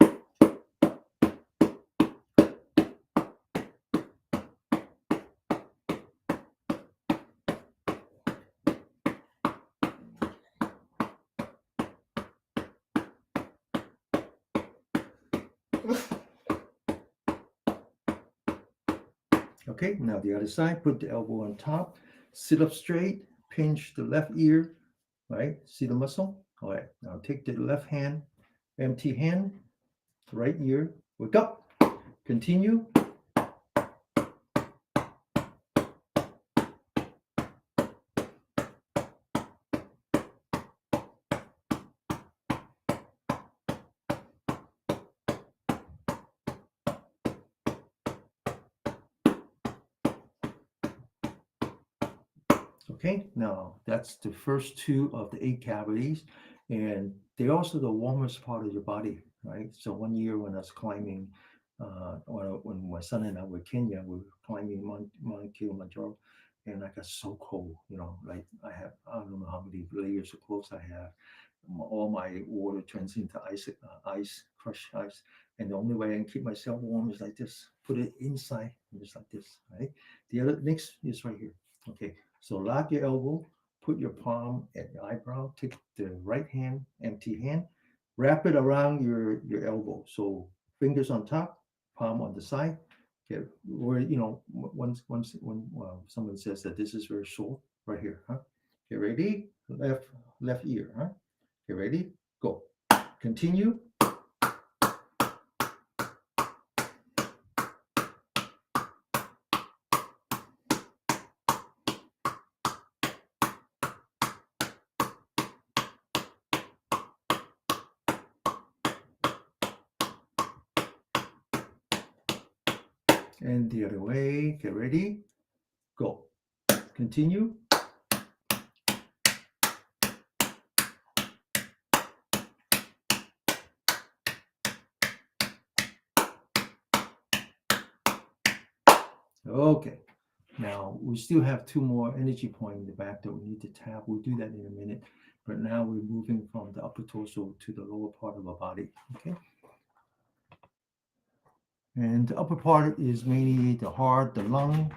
Okay, now the other side, put the elbow on top, sit up straight, pinch the left ear, right? See the muscle? All right, now take the left hand, empty hand, right ear, wake up, continue. Okay, now that's the first two of the eight cavities, and they're also the warmest part of your body, right? So one year when I was climbing, when my son and I were in Kenya, we were climbing Mount Kilimanjaro, and I got so cold, like I don't know how many layers of clothes I have. All my water turns into ice, crushed ice, and the only way I can keep myself warm is like this: put it inside, just like this, right? The other next is right here. Okay, so lock your elbow, put your palm at your eyebrow, take the right hand, empty hand, wrap it around your elbow. So fingers on top, palm on the side. Okay, where once when someone says that this is very sore, right here, huh? Okay, ready? Left ear, huh? Okay, ready? Go. Continue. And the other way. Get ready. Go. Continue. Okay. Now we still have two more energy points in the back that we need to tap. We'll do that in a minute. But now we're moving from the upper torso to the lower part of our body. Okay. And the upper part is mainly the heart, the lung,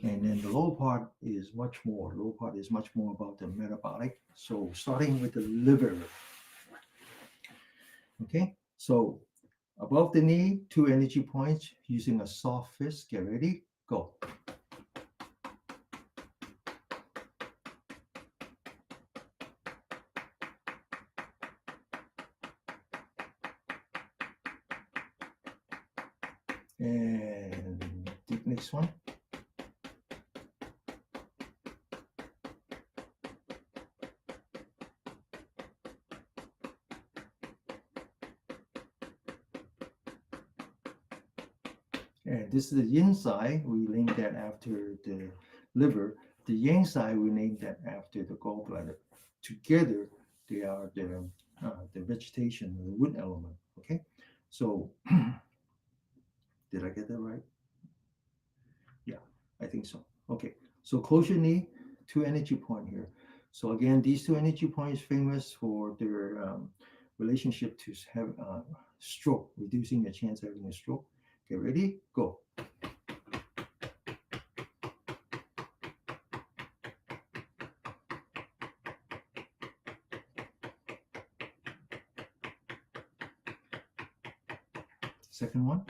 and then the lower part is much more. The lower part is much more about the metabolic. So starting with the liver. Okay. So above the knee, two energy points using a soft fist. Get ready. Go. And the next one. And this is the yin side. We named that after the liver. The yang side, we named that after the gallbladder. Together, they are the vegetation, the wood element. Okay. So, did I get that right? Yeah, I think so. Okay. So close your knee, two energy point here. So again, these two energy points famous for their relationship to have stroke, reducing the chance of having a stroke. Get ready, go. Second one.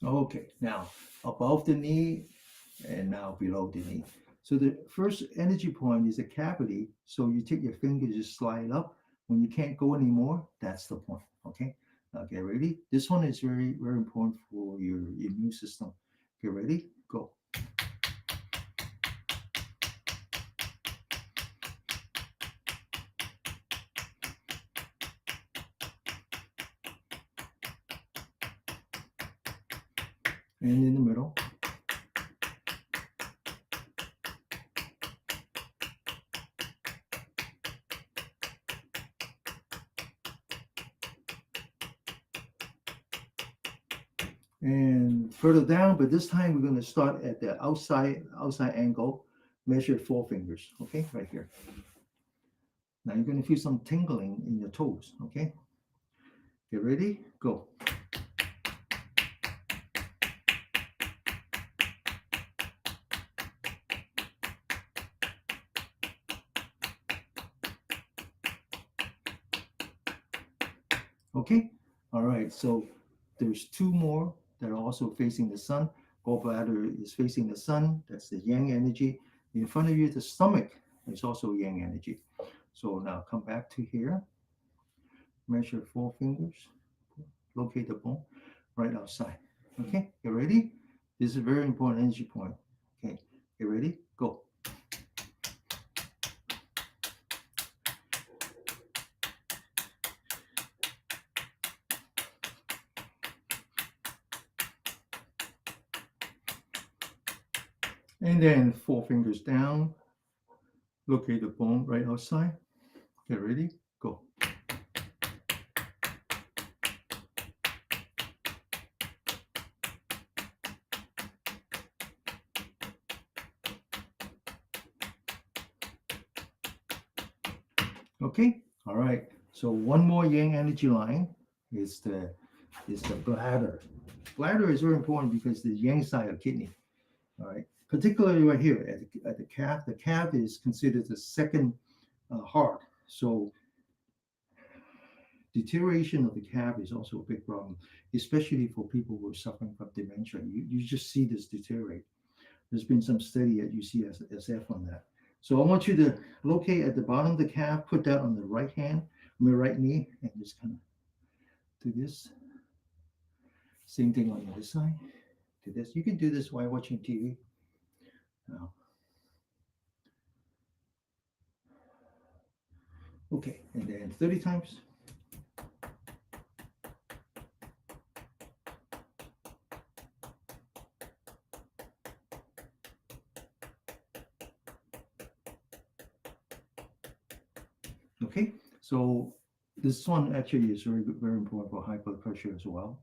Okay, now above the knee and now below the knee. So the first energy point is a cavity. So you take your fingers, just slide up. When you can't go anymore, that's the point. Okay, now get ready. This one is very, very important for your immune system. Get ready, go. And in the middle. And further down, but this time we're going to start at the outside angle, measure four fingers, okay, right here. Now you're going to feel some tingling in your toes, okay? Get ready, go. Okay, all right, so there's two more that are also facing the sun. Gallbladder is facing the sun, that's the yang energy. In front of you, the stomach is also yang energy. So now come back to here, measure four fingers, locate the bone right outside. Okay, you ready? This is a very important energy point. Okay, you ready? Go. And then 4 fingers down. Locate the bone right outside. Get ready. Go. Okay. All right. So one more yang energy line is the bladder. Bladder is very important because the yang side of kidney. All right. Particularly right here at the calf. The calf is considered the second heart. So deterioration of the calf is also a big problem, especially for people who are suffering from dementia. You just see this deteriorate. There's been some study at UCSF on that. So I want you to locate at the bottom of the calf, put that on the right hand, on the right knee, and just kind of do this. Same thing on the other side. Do this. You can do this while watching TV. Now, okay, and then 30 times. Okay, so this one actually is very good, very important for high blood pressure as well.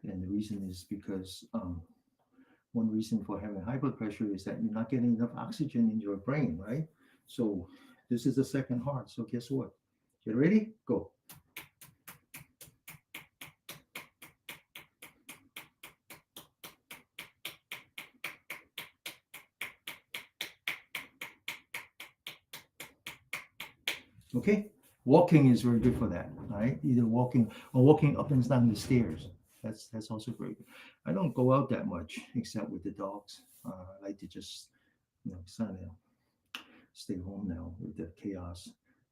And the reason is because one reason for having high blood pressure is that you're not getting enough oxygen in your brain, right? So this is the second heart. So guess what? Get ready? Go. Okay. Walking is very good for that, right? Either walking or walking up and down the stairs. That's also very good. I don't go out that much except with the dogs. I like to just kind of stay home now with the chaos.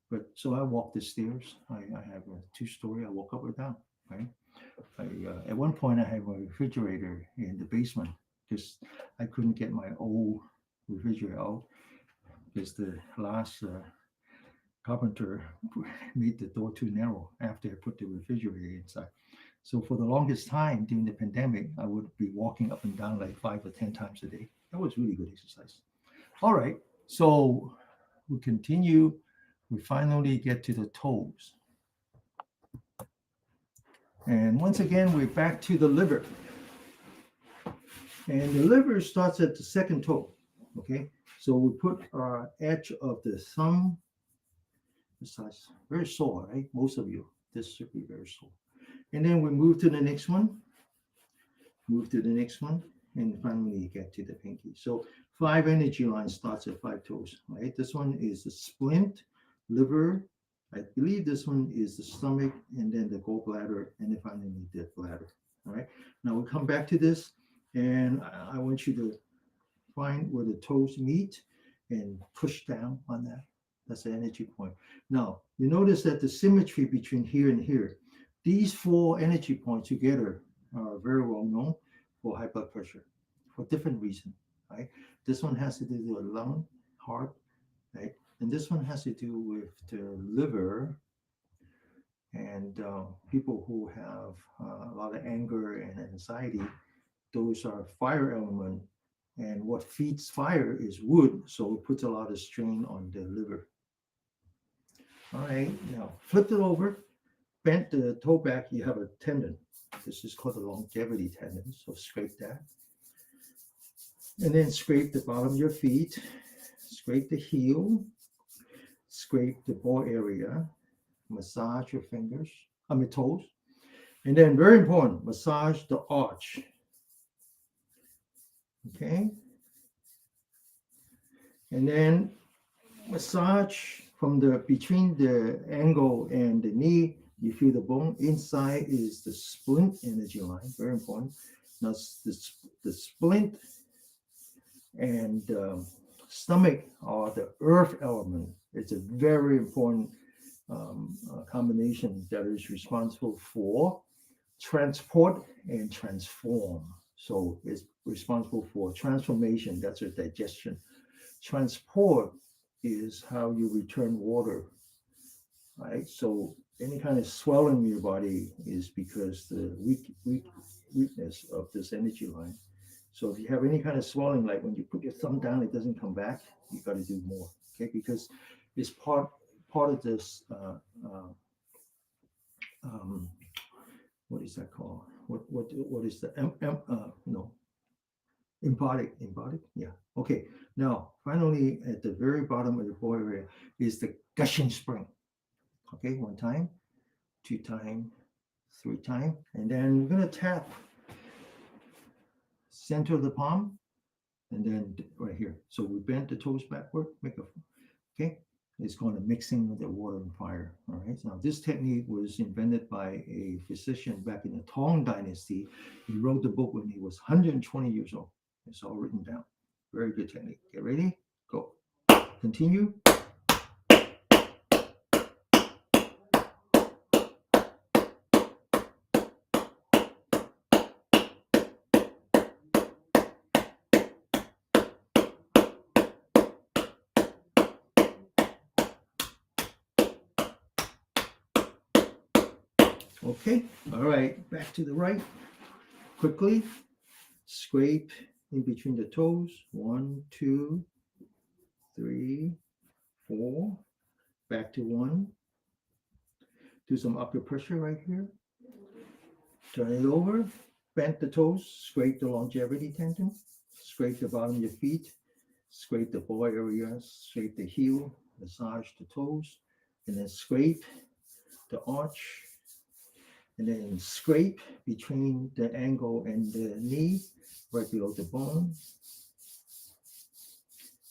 But so I walk the stairs. I have a 2-story. I walk up or down, right? At one point, I had a refrigerator in the basement because I couldn't get my old refrigerator out because the last carpenter made the door too narrow after I put the refrigerator inside. So for the longest time during the pandemic, I would be walking up and down like 5 or 10 times a day. That was really good exercise. All right, so we continue. We finally get to the toes. And once again, we're back to the liver. And the liver starts at the second toe. Okay, so we put our edge of the thumb. Besides, very sore, right? Most of you, this should be very sore. And then we move to the next one, move to the next one, and finally you get to the pinky. So 5 energy lines starts at 5 toes, right? This one is the splint, liver. I believe this one is the stomach, and then the gallbladder, and then finally the bladder. All right. Now we'll come back to this, and I want you to find where the toes meet and push down on that. That's the energy point. Now, you notice that the symmetry between here and here, these 4 energy points together are very well known for high blood pressure for different reasons, right? This one has to do with the lung, heart, right? And this one has to do with the liver and people who have a lot of anger and anxiety. Those are fire element. And what feeds fire is wood, so it puts a lot of strain on the liver. All right, now flip it over, bend the toe back, you have a tendon. This is called the longevity tendon, so scrape that. And then scrape the bottom of your feet, scrape the heel, scrape the ball area, massage your fingers, toes. And then very important, massage the arch. Okay. And then massage from the between the ankle and the knee. You feel the bone. Inside is the splint energy line, very important. Now the splint and stomach are the earth element. It's a very important combination that is responsible for transport and transform. So it's responsible for transformation, that's a digestion. Transport is how you return water, right? So any kind of swelling in your body is because the weakness of this energy line. So if you have any kind of swelling, like when you put your thumb down, it doesn't come back, you got to do more, okay? Because it's part of this. Um, what is that called? What is the no, embodic? Yeah. Okay. Now, finally, at the very bottom of the ball area is the gushing spring. Okay, one time, two time, three time, and then we're gonna tap center of the palm, and then right here. So we bend the toes backward, make a okay. It's called a mixing of the water and fire. All right. Now this technique was invented by a physician back in the Tang Dynasty. He wrote the book when he was 120 years old. It's all written down. Very good technique. Get ready? Go. Continue. Okay. All right. Back to the right. Quickly. Scrape in between the toes. 1, 2, 3, 4. Back to 1. Do some upper pressure right here. Turn it over. Bend the toes. Scrape the longevity tendon. Scrape the bottom of your feet. Scrape the ball area. Scrape the heel. Massage the toes. And then scrape the arch. And then scrape between the ankle and the knee, right below the bone.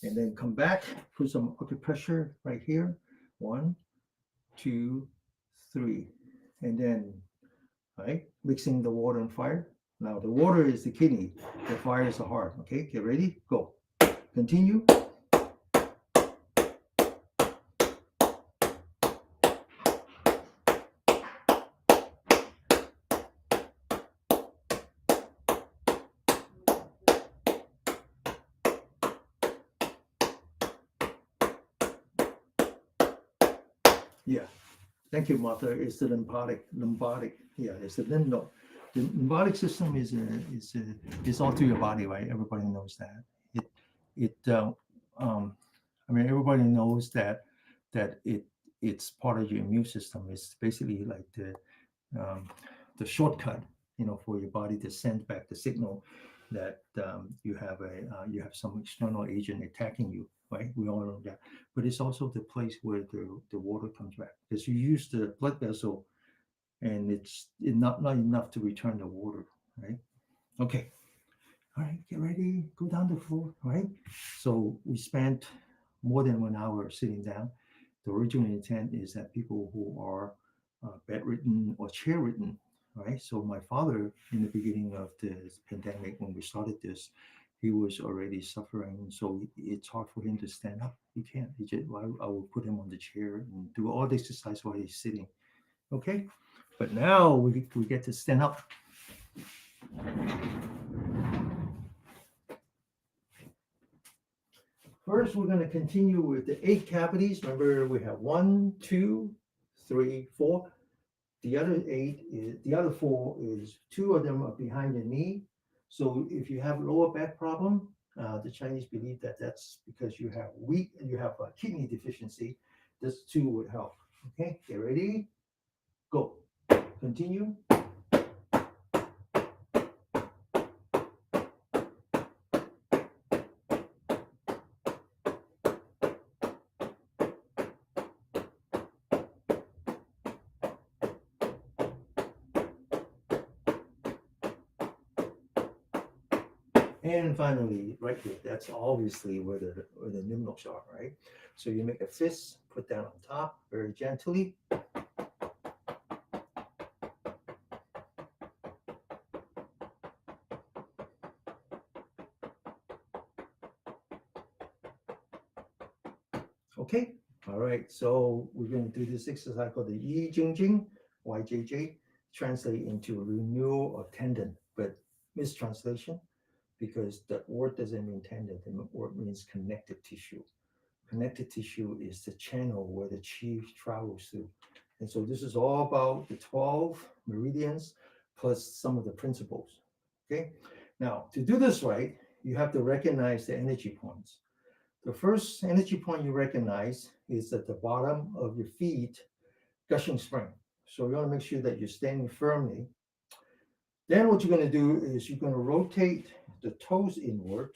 And then come back, put some upper pressure right here. 1, 2, 3. And then, right, mixing the water and fire. Now the water is the kidney, the fire is the heart. Okay, get ready, go. Continue. Yeah. Thank you, Martha. It's the lymphatic. Yeah, it's the lymph node. The lymphatic system is all through your body, right? Everybody knows that. It I mean, everybody knows that it's part of your immune system. It's basically like um, the shortcut, for your body to send back the signal that you have some external agent attacking you, right? We all know that, but it's also the place where the water comes back because you use the blood vessel, and not enough to return the water, right? Okay, all right, get ready, go down the floor, right? So we spent more than 1 hour sitting down. The original intent is that people who are bedridden or chair-ridden, right? So my father, in the beginning of the pandemic, when we started this, he was already suffering, so it's hard for him to stand up. He can't. I will put him on the chair and do all the exercise while he's sitting. Okay, but now we get to stand up. First, we're going to continue with the 8 cavities. Remember, we have 1, 2, 3, 4. The other 4 is 2 of them are behind the knee. So if you have lower back problem, the Chinese believe that that's because you have a kidney deficiency. This 2 would help. Okay, get ready, go. Continue. And finally, right here, that's obviously where the lymph nodes are, right? So you make a fist, put down on top very gently. Okay, all right. So we're going to do this exercise called the Yi Jing Jing, YJJ, translate into renewal of tendon, but mistranslation, because the word doesn't mean tendon, the word means connective tissue. Connective tissue is the channel where the chi travels through. And so this is all about the 12 meridians plus some of the principles. Okay. Now, to do this right, you have to recognize the energy points. The first energy point you recognize is at the bottom of your feet, gushing spring. So you want to make sure that you're standing firmly. Then what you're going to do is you're going to rotate the toes inward,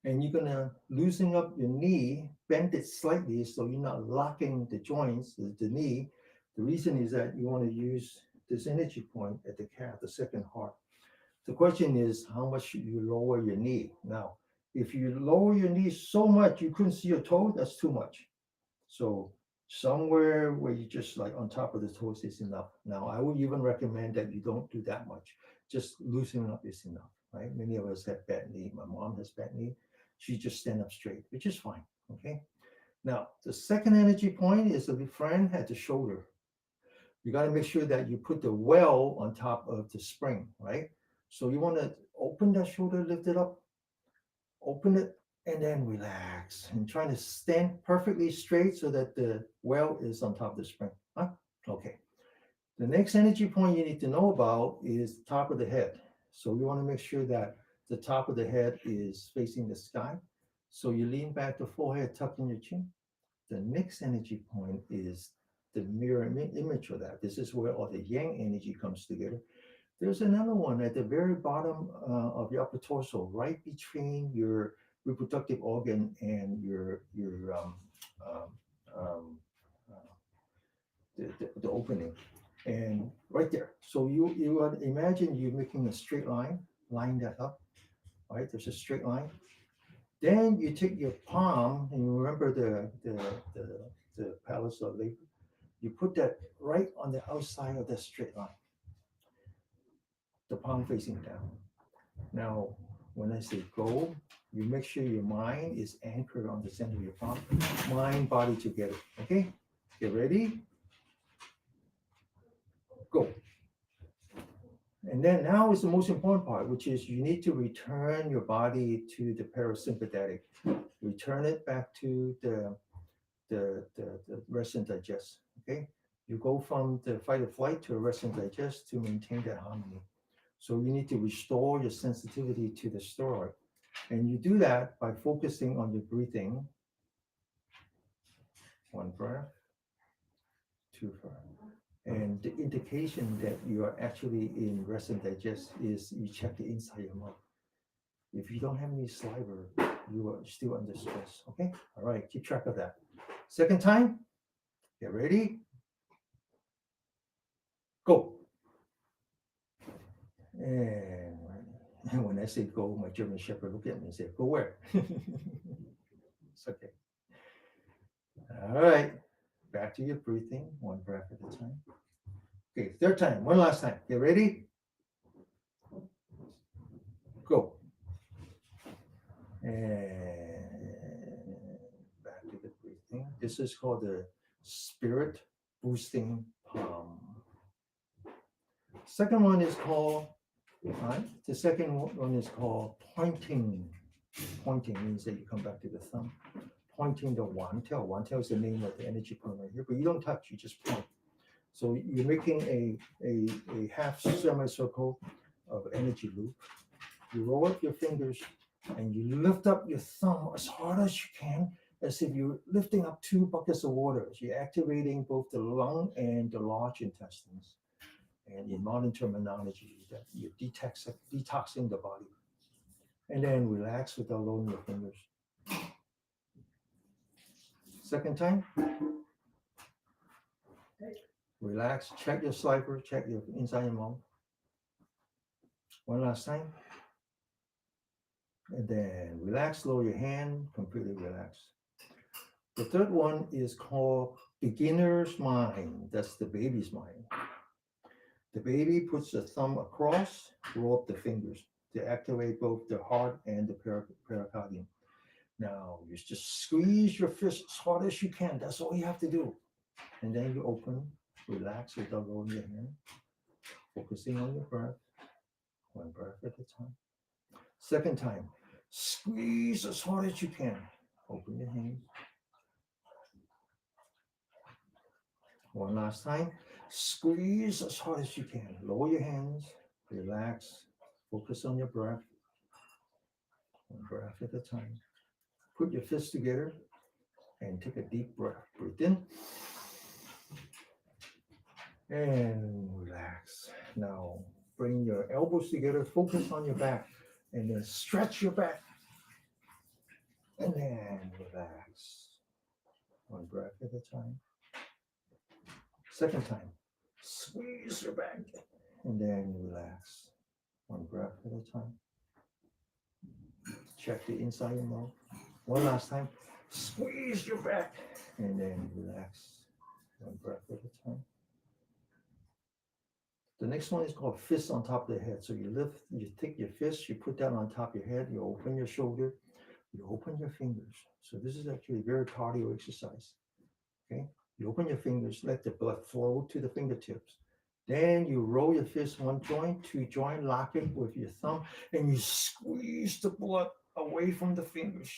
and you're going to loosen up your knee, bend it slightly so you're not locking the joints, the knee. The reason is that you want to use this energy point at the calf, the second heart. The question is, how much should you lower your knee? Now, if you lower your knee so much you couldn't see your toe, that's too much. So somewhere where you just like on top of the toes is enough. Now, I would even recommend that you don't do that much. Just loosening up is enough, right? Many of us have bad knee. My mom has bad knee. She just stand up straight, which is fine. Okay. Now, the second energy point is the friend at the shoulder. You got to make sure that you put the well on top of the spring, right? So you want to open that shoulder, lift it up, open it, and then relax. And trying to stand perfectly straight so that the well is on top of the spring. Huh? Okay. The next energy point you need to know about is the top of the head. So you want to make sure that the top of the head is facing the sky. So you lean back the forehead, tuck in your chin. The next energy point is the mirror image of that. This is where all the yang energy comes together. There's another one at the very bottom of your upper torso, right between your reproductive organ and um, um, uh, the opening, and right there. So you would imagine you making a straight line, line that up, right? There's a straight line. Then you take your palm, and you remember the palace of labor. You put that right on the outside of that straight line, the palm facing down. Now, when I say go, you make sure your mind is anchored on the center of your palm, mind, body together. Okay? Get ready? Go. And then now is the most important part, which is you need to return your body to the parasympathetic. Return it back to the rest and digest. Okay? You go from the fight or flight to a rest and digest to maintain that harmony. So you need to restore your sensitivity to the story. And you do that by focusing on your breathing. One breath, two breath. And the indication that you are actually in rest and digest is you check the inside of your mouth. If you don't have any saliva, you are still under stress. Okay? All right, keep track of that. Second time, get ready, go. And when I say go, my German Shepherd look at me and say, go where? It's okay. All right, back to your breathing, one breath at a time. Okay, third time, one last time. Get ready, go. And back to the breathing. This is called the spirit boosting palm. Second one is called, right? The second one is called pointing. Pointing means that you come back to the thumb. Pointing the one tail. One tail is the name of the energy point right here, but you don't touch, you just point. So you're making a half semicircle of energy loop. You roll up your fingers and you lift up your thumb as hard as you can, as if you're lifting up 2 buckets of water. So you're activating both the lung and the large intestines. And in modern terminology, that you're detoxing the body. And then relax without lowering your fingers. Second time, relax, check your saliva, check your inside your mouth. One last time. And then relax, lower your hand, completely relax. The third one is called beginner's mind. That's the baby's mind. The baby puts the thumb across, roll up the fingers to activate both the heart and the pericardium. Now, you just squeeze your fist as hard as you can. That's all you have to do. And then you open, relax without lowering your hand, focusing on your breath, one breath at a time. Second time, squeeze as hard as you can. Open your hands. One last time, squeeze as hard as you can. Lower your hands, relax, Focus on your breath, one breath at a time. Put your fists together and take a deep breath. Breathe in and relax. Now bring your elbows together, focus on your back, and then stretch your back. And then relax. One breath at a time. Second time, squeeze your back and then relax. One breath at a time. Check the inside of your mouth. One last time, squeeze your back and then relax. One breath at a time. The next one is called fist on top of the head. So you take your fist, you put that on top of your head, you open your shoulder, you open your fingers. So this is actually a very cardio exercise. Okay, you open your fingers, let the blood flow to the fingertips. Then you roll your fist one joint, two joint, lock it with your thumb, and you squeeze the blood away from the fingers.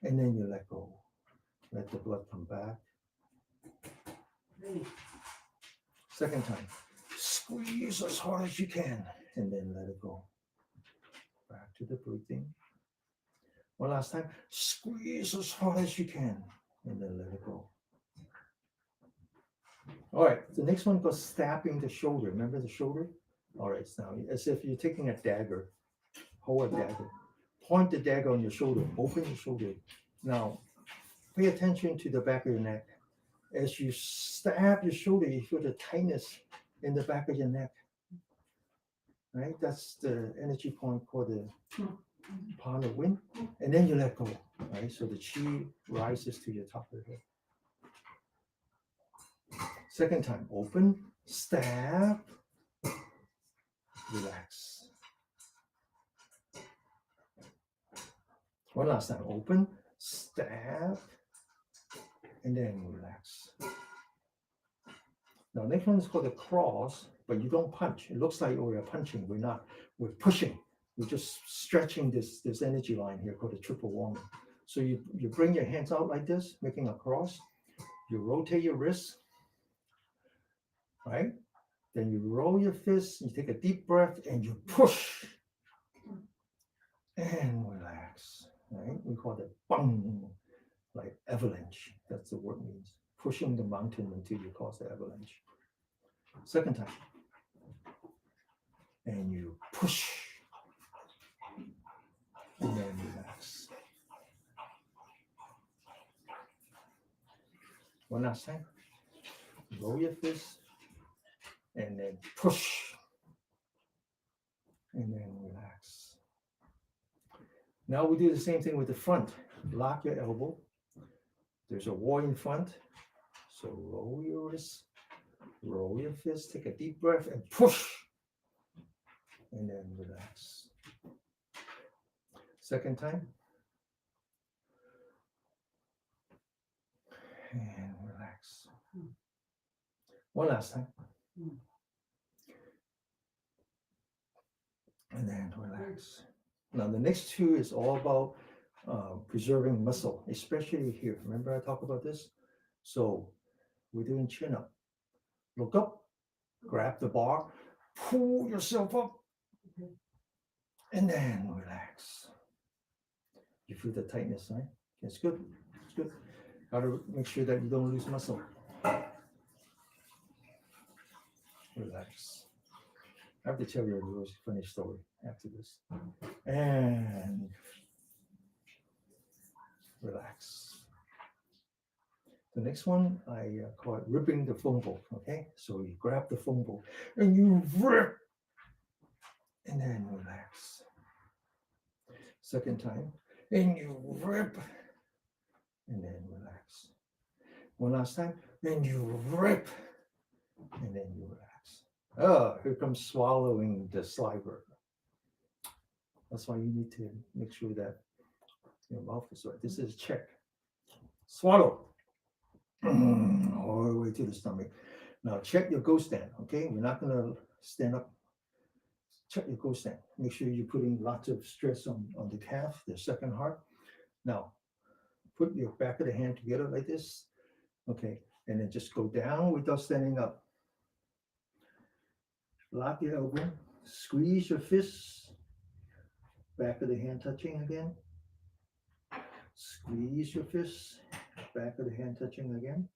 And then you let go. Let the blood come back. Second time, squeeze as hard as you can, and then let it go. Back to the breathing. One last time, squeeze as hard as you can, and then let it go. All right, the next one goes stabbing the shoulder. Remember the shoulder? All right, now as if you're taking a dagger, hold a dagger, point the dagger on your shoulder, open your shoulder. Now, pay attention to the back of your neck. As you stab your shoulder, you feel the tightness in the back of your neck. Right? That's the energy point called the pound of wind. And then you let go. Right? So the chi rises to your top of the head. Second time, open, stab, relax. One last time, open, stab, and then relax. Now, next one is called the cross, but you don't punch. It looks like we're punching. We're not. We're pushing. We're just stretching this energy line here called the triple wand. So you bring your hands out like this, making a cross. You rotate your wrists, right? Then you roll your fists, you take a deep breath, and you push and relax, right? We call it bang, like avalanche. That's the word means. Pushing the mountain until you cause the avalanche. Second time. And you push and then relax. One last time. Roll your fist and then push and then relax. Now we do the same thing with the front. Lock your elbow. There's a wall in front. So roll your wrist, roll your fist, take a deep breath and push and then relax. Second time. And relax. One last time. And then relax. Now the next two is all about preserving muscle, especially here. Remember I talked about this? So we're doing chin up. Look up, grab the bar, pull yourself up, and then relax. You feel the tightness, right? It's good. It's good. Got to make sure that you don't lose muscle. Relax. I have to tell you a little funny story after this. And relax. The next one, I call it ripping the phone book, okay? So you grab the phone book and you rip, and then relax. Second time, and you rip, and then relax. One last time, and you rip, and then you relax. Oh, here comes swallowing the saliva. That's why you need to make sure that your mouth is right. This is a check. Swallow. All the way to the stomach. Now check your ghost stand, okay? We're not gonna stand up. Check your ghost stand. Make sure you're putting lots of stress on the calf, the second heart. Now, put your back of the hand together like this, okay? And then just go down without standing up. Lock your elbow, Squeeze your fists, back of the hand touching again. Squeeze your fists, back of the hand touching again.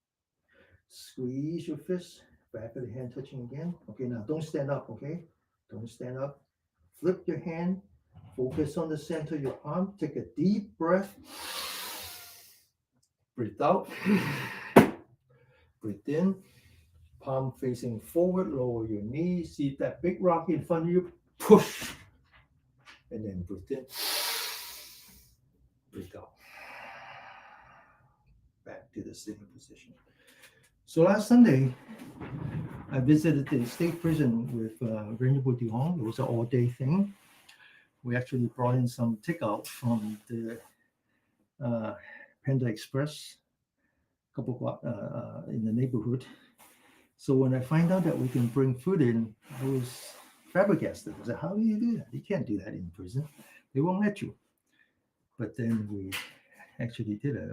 Squeeze your fists, back of the hand touching again. Okay, now don't stand up, okay? Don't stand up. Flip your hand, focus on the center of your palm. Take a deep breath. Breathe out. Breathe in. Palm facing forward, lower your knees. See that big rock in front of you. Push. And then breathe in. Breathe out. Back to the sitting position. So last Sunday, I visited the state prison with Venerable Duong. It was an all-day thing. We actually brought in some takeout from the Panda Express, a couple block, in the neighborhood. So when I find out that we can bring food in, I was flabbergasted. I said, "How do you do that? You can't do that in prison. They won't let you." But then we actually did it.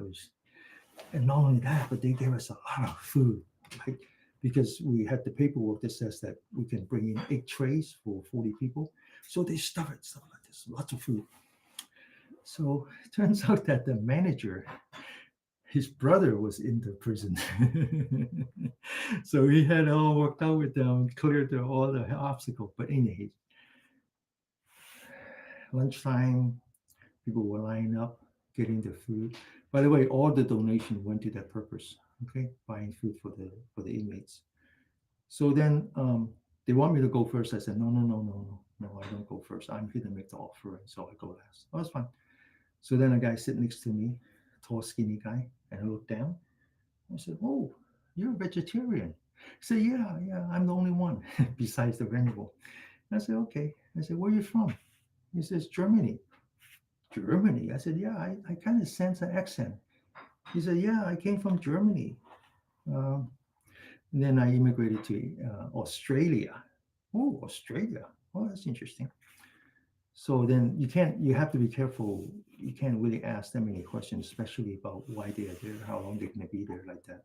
And not only that, but they gave us a lot of food, right? Because we had the paperwork that says that we can bring in 8 trays for 40 people. So they stuff like this, lots of food. So it turns out that the manager, his brother was in the prison. So he had it all worked out with them, cleared all the obstacles. But anyway, lunchtime, people were lining up, getting the food. By the way, all the donation went to that purpose. Okay, buying food for the inmates. So then they want me to go first. I said, no, I don't go first. I'm here to make the offering, so I go last. Oh, that's fine. So then a guy sit next to me, tall, skinny guy, and I looked down. I said, "Oh, you're a vegetarian." He said, "Yeah, I'm the only one besides the venerable." I said, "Okay." I said, "Where are you from?" He says, "Germany." Germany? I said, "Yeah, I kind of sense an accent." He said, "Yeah, I came from Germany. Um, and then I immigrated to Australia." Oh, Australia. Oh, that's interesting. So then you have to be careful. You can't really ask them any questions, especially about why they are there, how long they're going to be there, like that.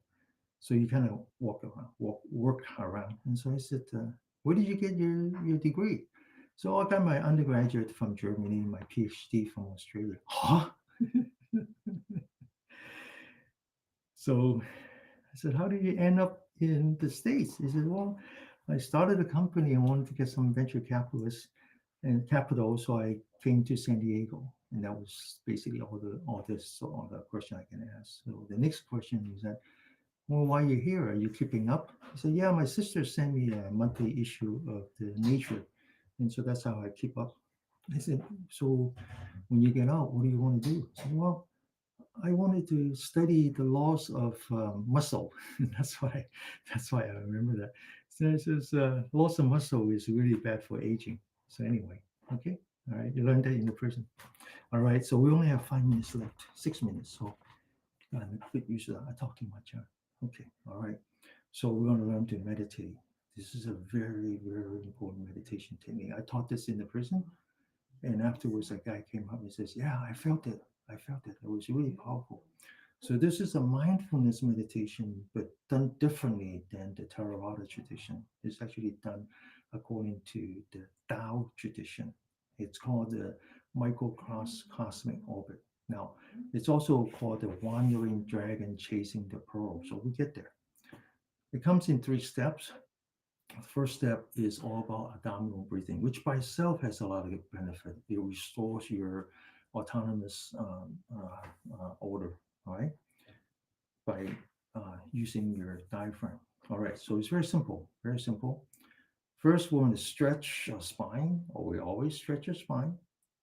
So you kind of work around. And so I said, "Where did you get your degree?" So I got my undergraduate from Germany, my PhD from Australia. Huh? So I said, "How did you end up in the States?" He said, "Well, I started a company and wanted to get some venture capitalists and capital, so I came to San Diego." And that was basically all the question I can ask. So the next question is that, "Well, while you're here, are you keeping up?" He said, "Yeah, my sister sent me a monthly issue of the Nature, and so that's how I keep up." I said, "So when you get out, what do you want to do?" I said, "Well, I wanted to study the laws of muscle." That's why I remember that. So it says loss of muscle is really bad for aging. So anyway, okay, all right, you learned that in the prison. All right, so we only have 5 minutes left, 6 minutes. So gotta make good use of that. I talk too much. Huh? Okay, all right. So we're going to learn to meditate. This is a very, very important meditation technique. I taught this in the prison, and afterwards, a guy came up and says, "Yeah, I felt it. I felt it. It was really powerful." So this is a mindfulness meditation, but done differently than the Theravada tradition. It's actually done according to the Tao tradition. It's called the microcosm cosmic orbit. Now, it's also called the wandering dragon chasing the pearl. So we get there. It comes in 3 steps. The first step is all about abdominal breathing, which by itself has a lot of benefit. It restores your autonomous order, all right, by using your diaphragm. All right, so it's very simple, very simple. First, we want to stretch our spine, or we always stretch our spine.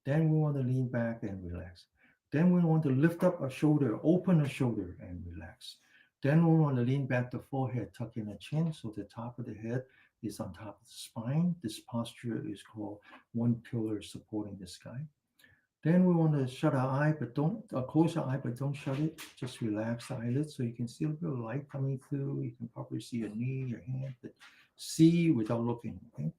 Then we want to lean back and relax. Then we want to lift up our shoulder, open our shoulder and relax. Then we want to lean back the forehead, tuck in the chin, so the top of the head is on top of the spine. This posture is called one pillar supporting the sky. Then we want to shut our eye, but don't close our eye, but don't shut it. Just relax the eyelids so you can see a bit of light coming through. You can probably see your knee, your hand, but see without looking. Okay.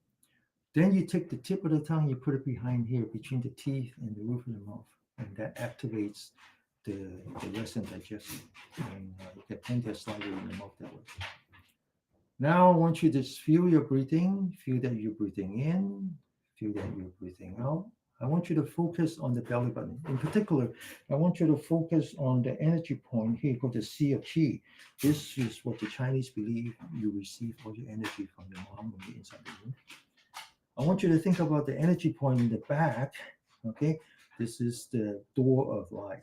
Then you take the tip of the tongue, you put it behind here, between the teeth and the roof of the mouth, and that activates the rest and digestion. And you can tend to slightly in the mouth that way. Now I want you to just feel your breathing, feel that you're breathing in, feel that you're breathing out. I want you to focus on the belly button. In particular, I want you to focus on the energy point here called the Sea of Qi. This is what the Chinese believe you receive all your energy from your mom when you're inside the room. I want you to think about the energy point in the back. Okay, this is the door of life.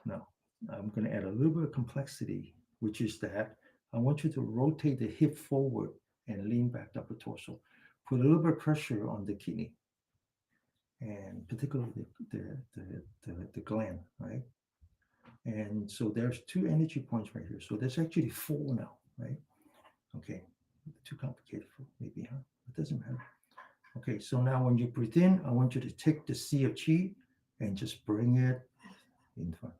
Now, I'm going to add a little bit of complexity, which is that I want you to rotate the hip forward and lean back the upper torso. Put a little bit of pressure on the kidney and particularly the gland, right? And so there's two energy points right here. So there's actually four now, right? Okay, too complicated for maybe, huh? It doesn't matter. Okay, so now when you breathe in, I want you to take the sea of chi and just bring it in front.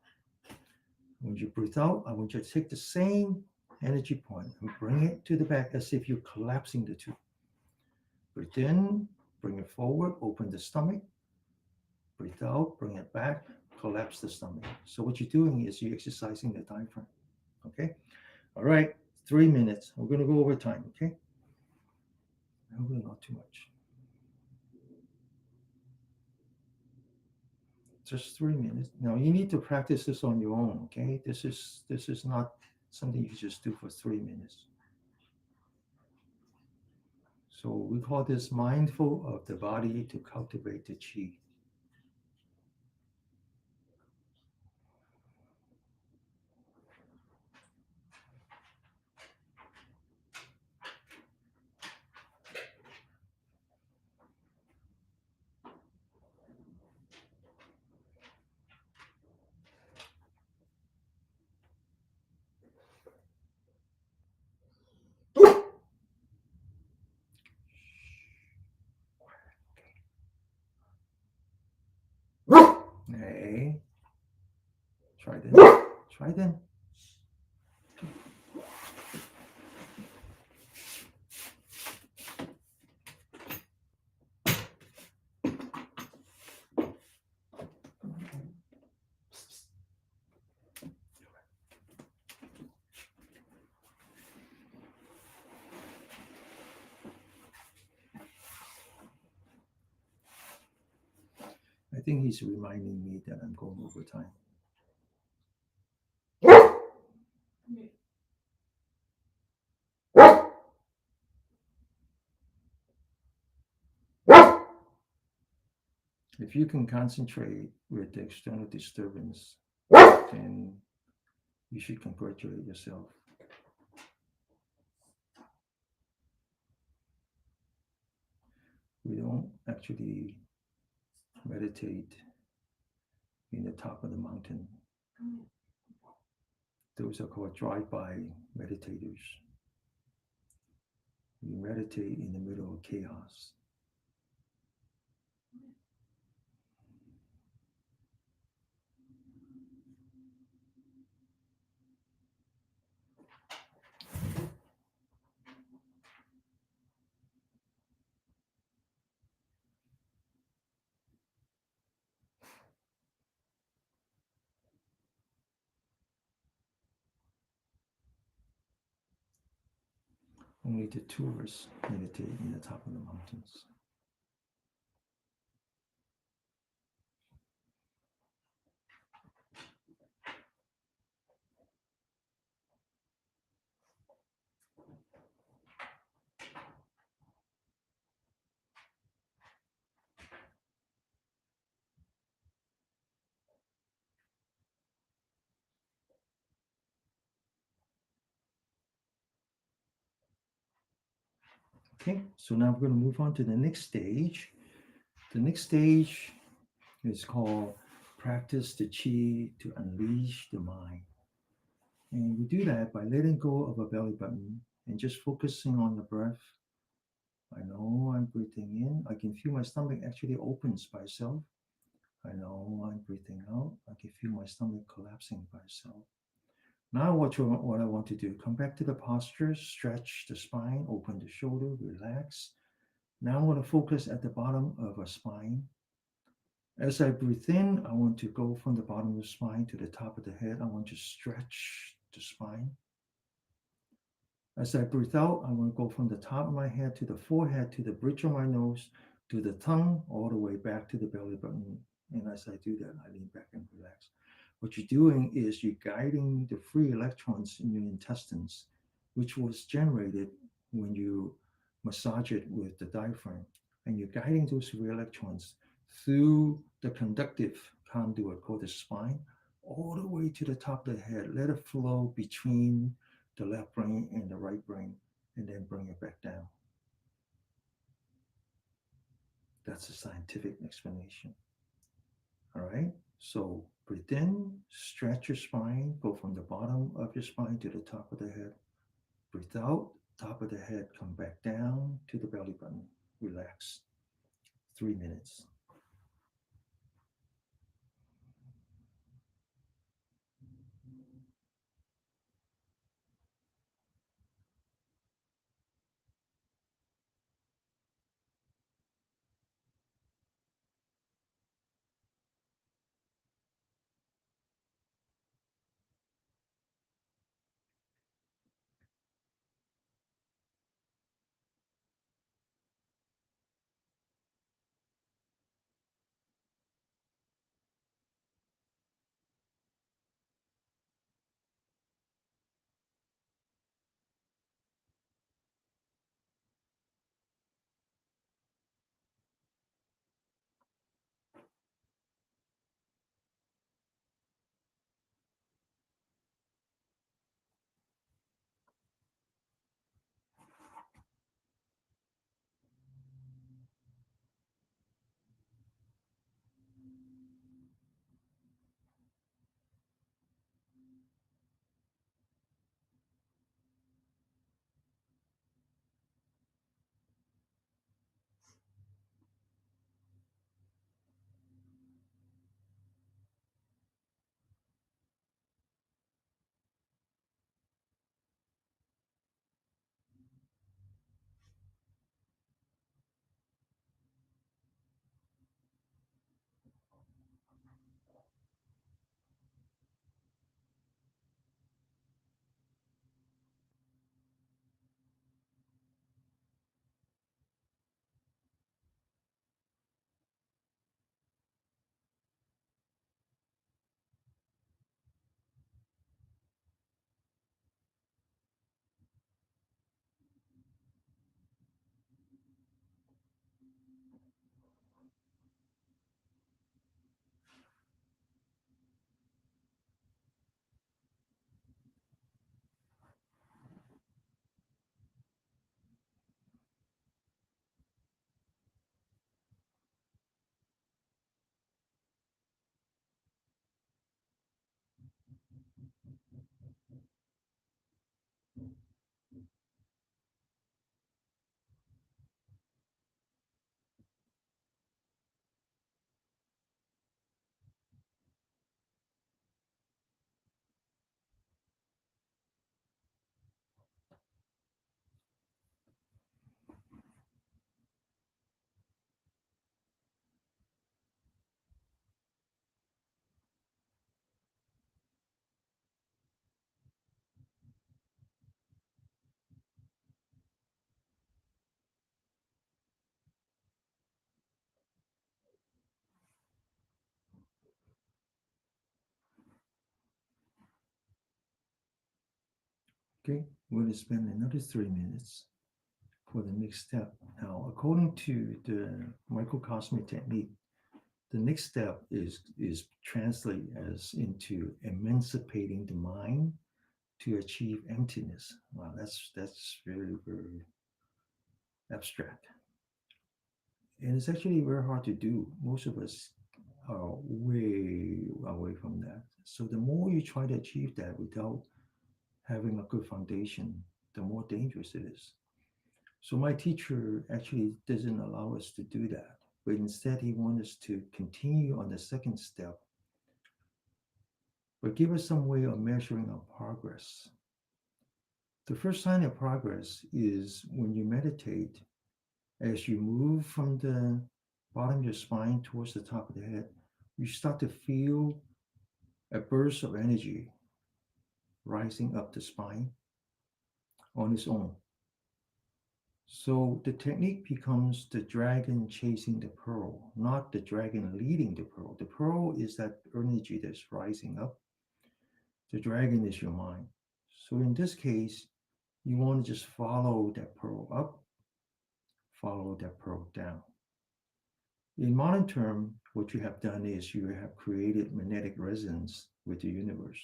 When you breathe out, I want you to take the same energy point and bring it to the back as if you're collapsing the two. Breathe in, bring it forward, open the stomach. Breathe out, bring it back, collapse the stomach. So what you're doing is you're exercising the diaphragm. Okay? All right, 3 minutes. We're going to go over time, okay? Hopefully not too much. Just 3 minutes. Now you need to practice this on your own, okay? This is not something you just do for 3 minutes. So we call this mindful of the body to cultivate the chi. Hey, try then. Try then. I think he's reminding me that I'm going over time. If you can concentrate with the external disturbance, then you should congratulate yourself. We don't actually meditate in the top of the mountain. Those are called drive-by meditators. We meditate in the middle of chaos. Only the tourists meditate in the top of the mountains. Okay, so now we're going to move on to the next stage. The next stage is called practice the chi to unleash the mind. And we do that by letting go of a belly button and just focusing on the breath. I know I'm breathing in. I can feel my stomach actually opens by itself. I know I'm breathing out. I can feel my stomach collapsing by itself. Now, what I want to do, come back to the posture, stretch the spine, open the shoulder, relax. Now I want to focus at the bottom of a spine. As I breathe in, I want to go from the bottom of the spine to the top of the head. I want to stretch the spine. As I breathe out, I'm going to go from the top of my head to the forehead to the bridge of my nose to the tongue, all the way back to the belly button. And as I do that, I lean back and relax. What you're doing is you're guiding the free electrons in your intestines, which was generated when you massage it with the diaphragm. And you're guiding those free electrons through the conductive conduit called the spine, all the way to the top of the head. Let it flow between the left brain and the right brain, and then bring it back down. That's a scientific explanation. All right. So breathe in, stretch your spine, go from the bottom of your spine to the top of the head. Breathe out, top of the head, come back down to the belly button. Relax. 3 minutes. Okay. We're going to spend another 3 minutes for the next step. Now, according to the microcosmic technique, the next step is translate as into emancipating the mind to achieve emptiness. Wow, that's very, very abstract. And it's actually very hard to do. Most of us are way away from that. So the more you try to achieve that without having a good foundation, the more dangerous it is. So my teacher actually doesn't allow us to do that, but instead he wants us to continue on the second step, but give us some way of measuring our progress. The first sign of progress is when you meditate, as you move from the bottom of your spine towards the top of the head, you start to feel a burst of energy rising up the spine. on its own. So the technique becomes the dragon chasing the pearl, not the dragon leading the pearl. The pearl is that energy that's rising up. The dragon is your mind. So in this case, you want to just follow that pearl up, follow that pearl down. In modern term, what you have done is you have created magnetic resonance with the universe.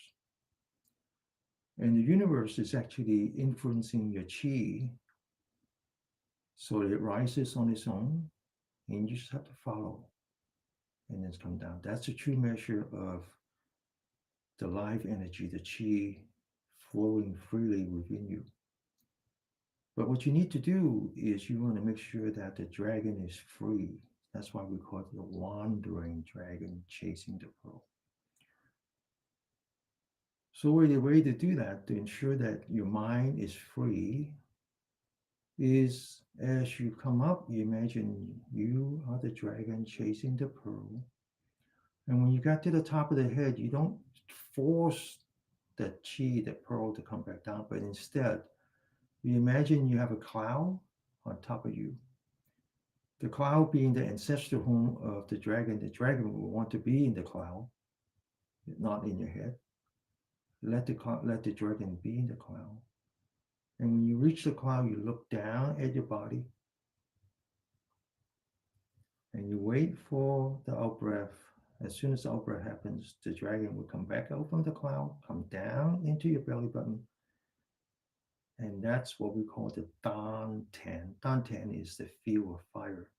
And the universe is actually influencing your chi so it rises on its own, and you just have to follow and then come down. That's a true measure of the life energy, the chi flowing freely within you. But what you need to do is you want to make sure that the dragon is free. That's why we call it the wandering dragon chasing the pearl. So the way to do that, to ensure that your mind is free, is as you come up, you imagine you are the dragon chasing the pearl. And when you got to the top of the head, you don't force that chi, that pearl to come back down, but instead, you imagine you have a cloud on top of you. The cloud being the ancestral home of the dragon. The dragon will want to be in the cloud, not in your head. Let the dragon be in the cloud. And when you reach the cloud, you look down at your body and you wait for the out breath. As soon as the out breath happens, the dragon will come back out from the cloud, come down into your belly button, and that's what we call the Dan Ten. Dan Ten is the field of fire.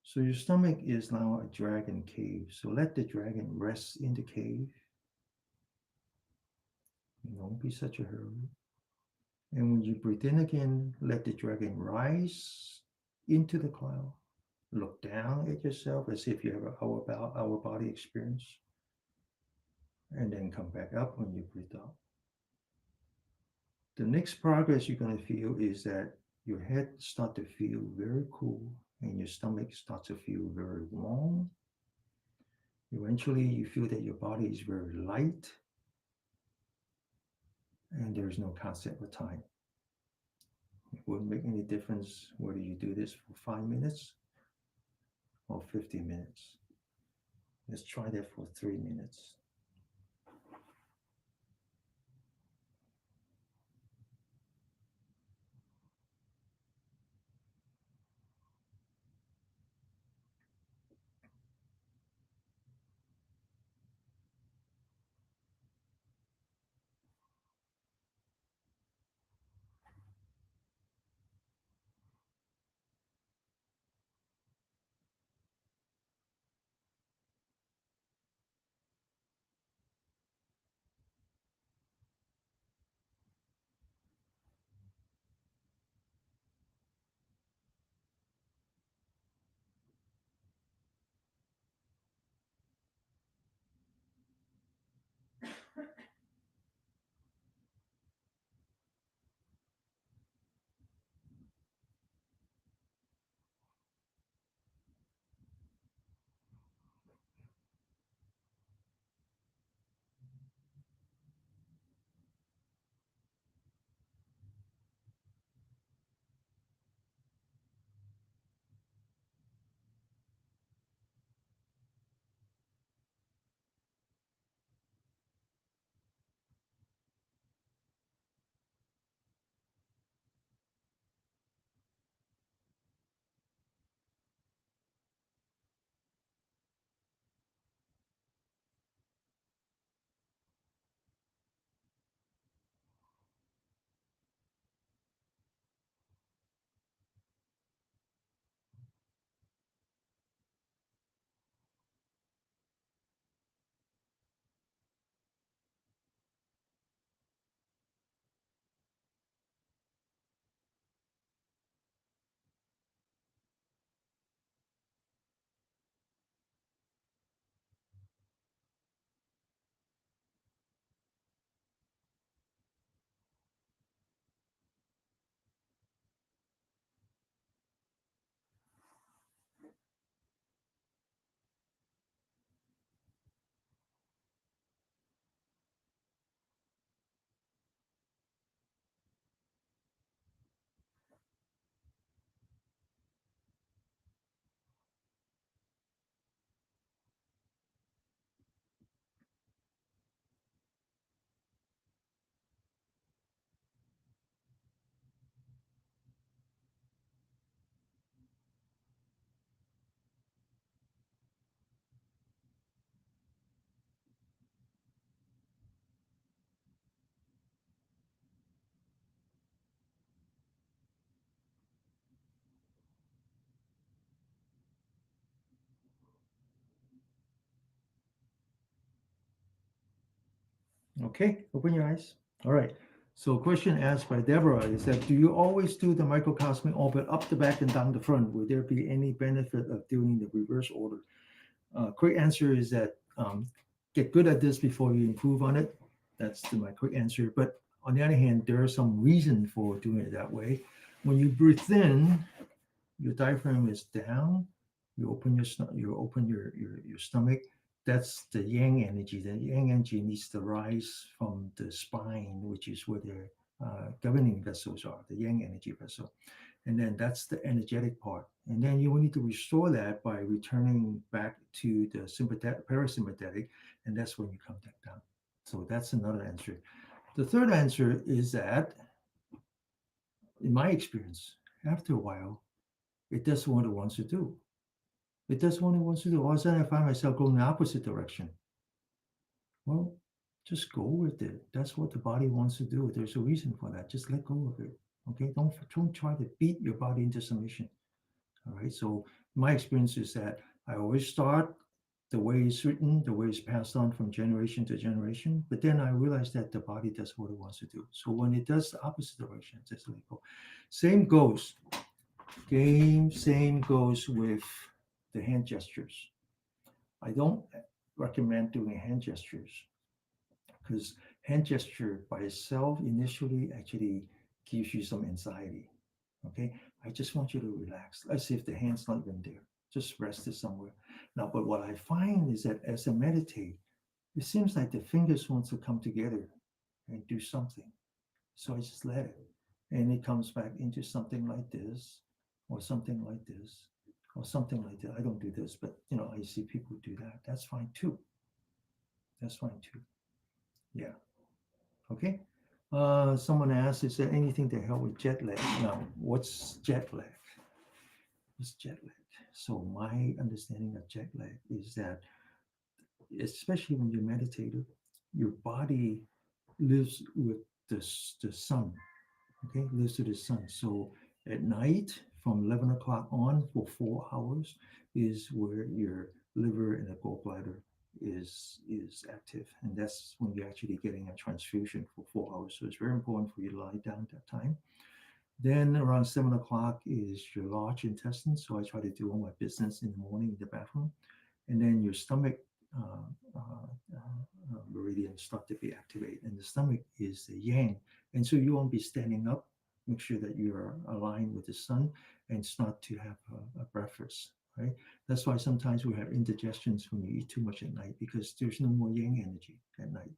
So your stomach is now a dragon cave. So let the dragon rest in the cave. Don't be such a hurry. And when you breathe in again, let the dragon rise into the cloud. Look down at yourself as if you have a our body experience. And then come back up when you breathe out. The next progress you're going to feel is that your head starts to feel very cool and your stomach starts to feel very warm. Eventually, you feel that your body is very light and there's no concept of time. It wouldn't make any difference whether you do this for 5 minutes or 50 minutes. Let's try that for 3 minutes. Okay, open your eyes. All right. So, question asked by Deborah is that, do you always do the microcosmic orbit up the back and down the front? Would there be any benefit of doing the reverse order? Quick answer is that get good at this before you improve on it. That's my quick answer. But on the other hand, there are some reason for doing it that way. When you breathe in, your diaphragm is down. You open your stomach. That's the yang energy. The yang energy needs to rise from the spine, which is where the governing vessels are, the yang energy vessel. And then that's the energetic part. And then you will need to restore that by returning back to the sympathetic, parasympathetic, and that's when you come back down. So that's another answer. The third answer is that, in my experience, after a while, it does what it wants to do. It does what it wants to do. All of a sudden, I find myself going the opposite direction. Well, just go with it. That's what the body wants to do. There's a reason for that. Just let go of it. Okay. Don't try to beat your body into submission. All right. So my experience is that I always start the way it's written, the way it's passed on from generation to generation. But then I realize that the body does what it wants to do. So when it does the opposite direction, just let go. Same goes. Same goes with the hand gestures. I don't recommend doing hand gestures because hand gesture by itself initially actually gives you some anxiety. Okay, I just want you to relax. Let's see if the hand's not even there. Just rest it somewhere. Now, but what I find is that as I meditate, it seems like the fingers want to come together and do something. So I just let it. And it comes back into something like this, or something like this, or something like that. I don't do this, but I see people do that. That's fine too. That's fine too. Yeah. Okay. Someone asked, is there anything to help with jet lag? Now, what's jet lag? What's jet lag? So my understanding of jet lag is that, especially when you're meditative, your body lives with the sun. Okay, lives to the sun. So at night, from 11 o'clock on for 4 hours, is where your liver and the gallbladder is active, and that's when you're actually getting a transfusion for 4 hours. So it's very important for you to lie down that time. Then around 7 o'clock is your large intestine. So I try to do all my business in the morning in the bathroom, and then your stomach uh, meridians start to be activated. And the stomach is the yang. And so you won't be standing up. Make sure that you are aligned with the sun and start to have a breakfast, right? That's why sometimes we have indigestions when you eat too much at night because there's no more yang energy at night.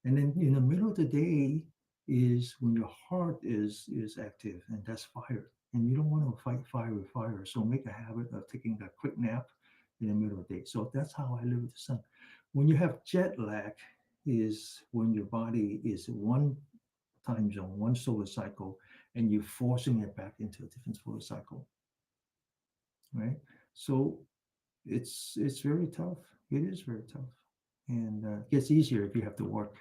And then in the middle of the day is when your heart is active, and that's fire. And you don't want to fight fire with fire. So make a habit of taking a quick nap in the middle of the day. So that's how I live with the sun. When you have jet lag, is when your body is one time zone, one solar cycle, and you're forcing it back into a different solar cycle, right? So it's very tough. It is very tough, and it gets easier if you have to work.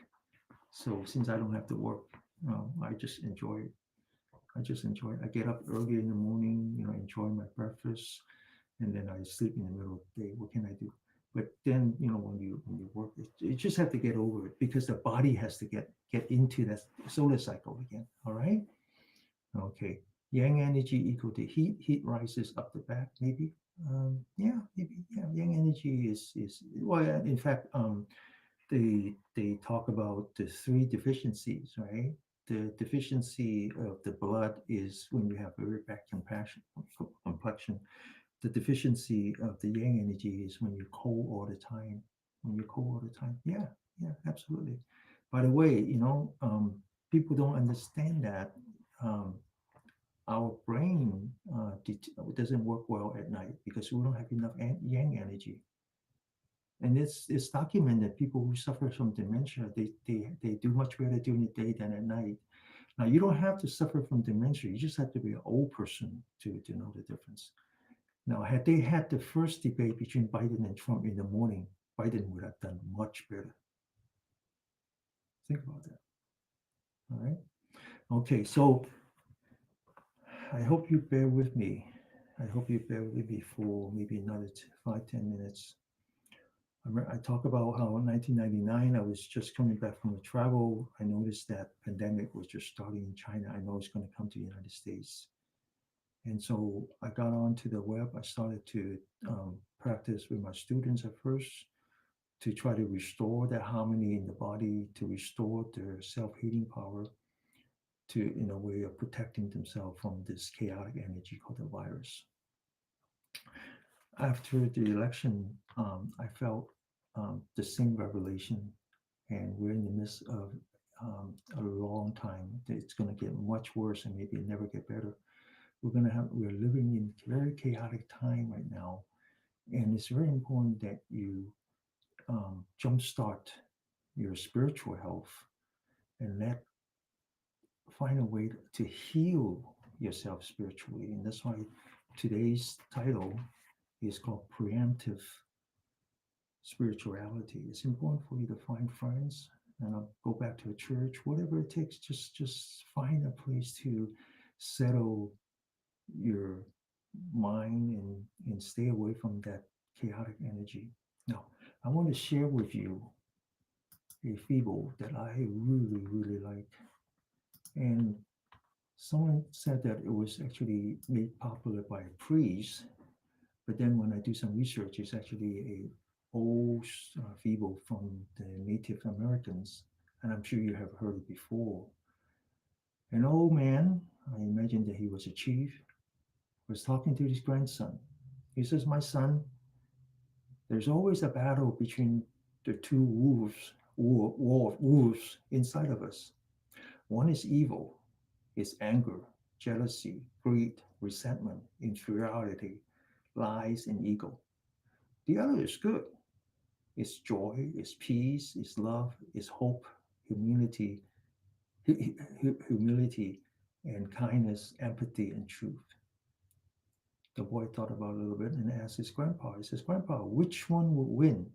So since I don't have to work, I just enjoy it. I just enjoy it. I get up early in the morning, enjoy my breakfast, and then I sleep in the middle of the day. What can I do? But then, when you work, you just have to get over it because the body has to get into that solar cycle again. All right. Okay. Yang energy equal to heat. Heat rises up the back, maybe. Yeah, maybe. Yeah. Yang energy is well. In fact, they talk about the three deficiencies, right? The deficiency of the blood is when you have a very bad complexion. The deficiency of the yang energy is when you're cold all the time. When you're cold all the time. Yeah, yeah, absolutely. By the way, people don't understand that our brain doesn't work well at night because we don't have enough yang energy. And it's documented people who suffer from dementia, they do much better during the day than at night. Now you don't have to suffer from dementia, you just have to be an old person to know the difference. Now had they had the first debate between Biden and Trump in the morning, Biden would have done much better. Think about that. All right. Okay, so I hope you bear with me. I hope you bear with me for maybe another 5, 10 minutes. I talk about how in 1999 I was just coming back from a travel. I noticed that pandemic was just starting in China. I know it's going to come to the United States, and so I got onto the web. I started to practice with my students at first to try to restore that harmony in the body, to restore their self-healing power, to in a way of protecting themselves from this chaotic energy called the virus. After the election, I felt the same revelation, and we're in the midst of a long time. It's going to get much worse, and maybe never get better. We're living in very chaotic time right now, and it's very important that you jumpstart your spiritual health and find a way to heal yourself spiritually. And that's why today's title is called Preemptive Spirituality. It's important for you to find friends and go back to a church, whatever it takes. Just find a place to settle your mind and stay away from that chaotic energy. Now, I want to share with you a feeble that I really, really like. And someone said that it was actually made popular by a priest, but then when I do some research, it's actually a old fable from the Native Americans, and I'm sure you have heard it before. An old man, I imagine that he was a chief, was talking to his grandson. He says, "My son, there's always a battle between the two wolves inside of us. One is evil, it's anger, jealousy, greed, resentment, inferiority, lies, and ego. The other is good. It's joy, it's peace, it's love, it's hope, humility, humility, and kindness, empathy, and truth." The boy thought about it a little bit and asked his grandpa. He says, "Grandpa, which one will win?"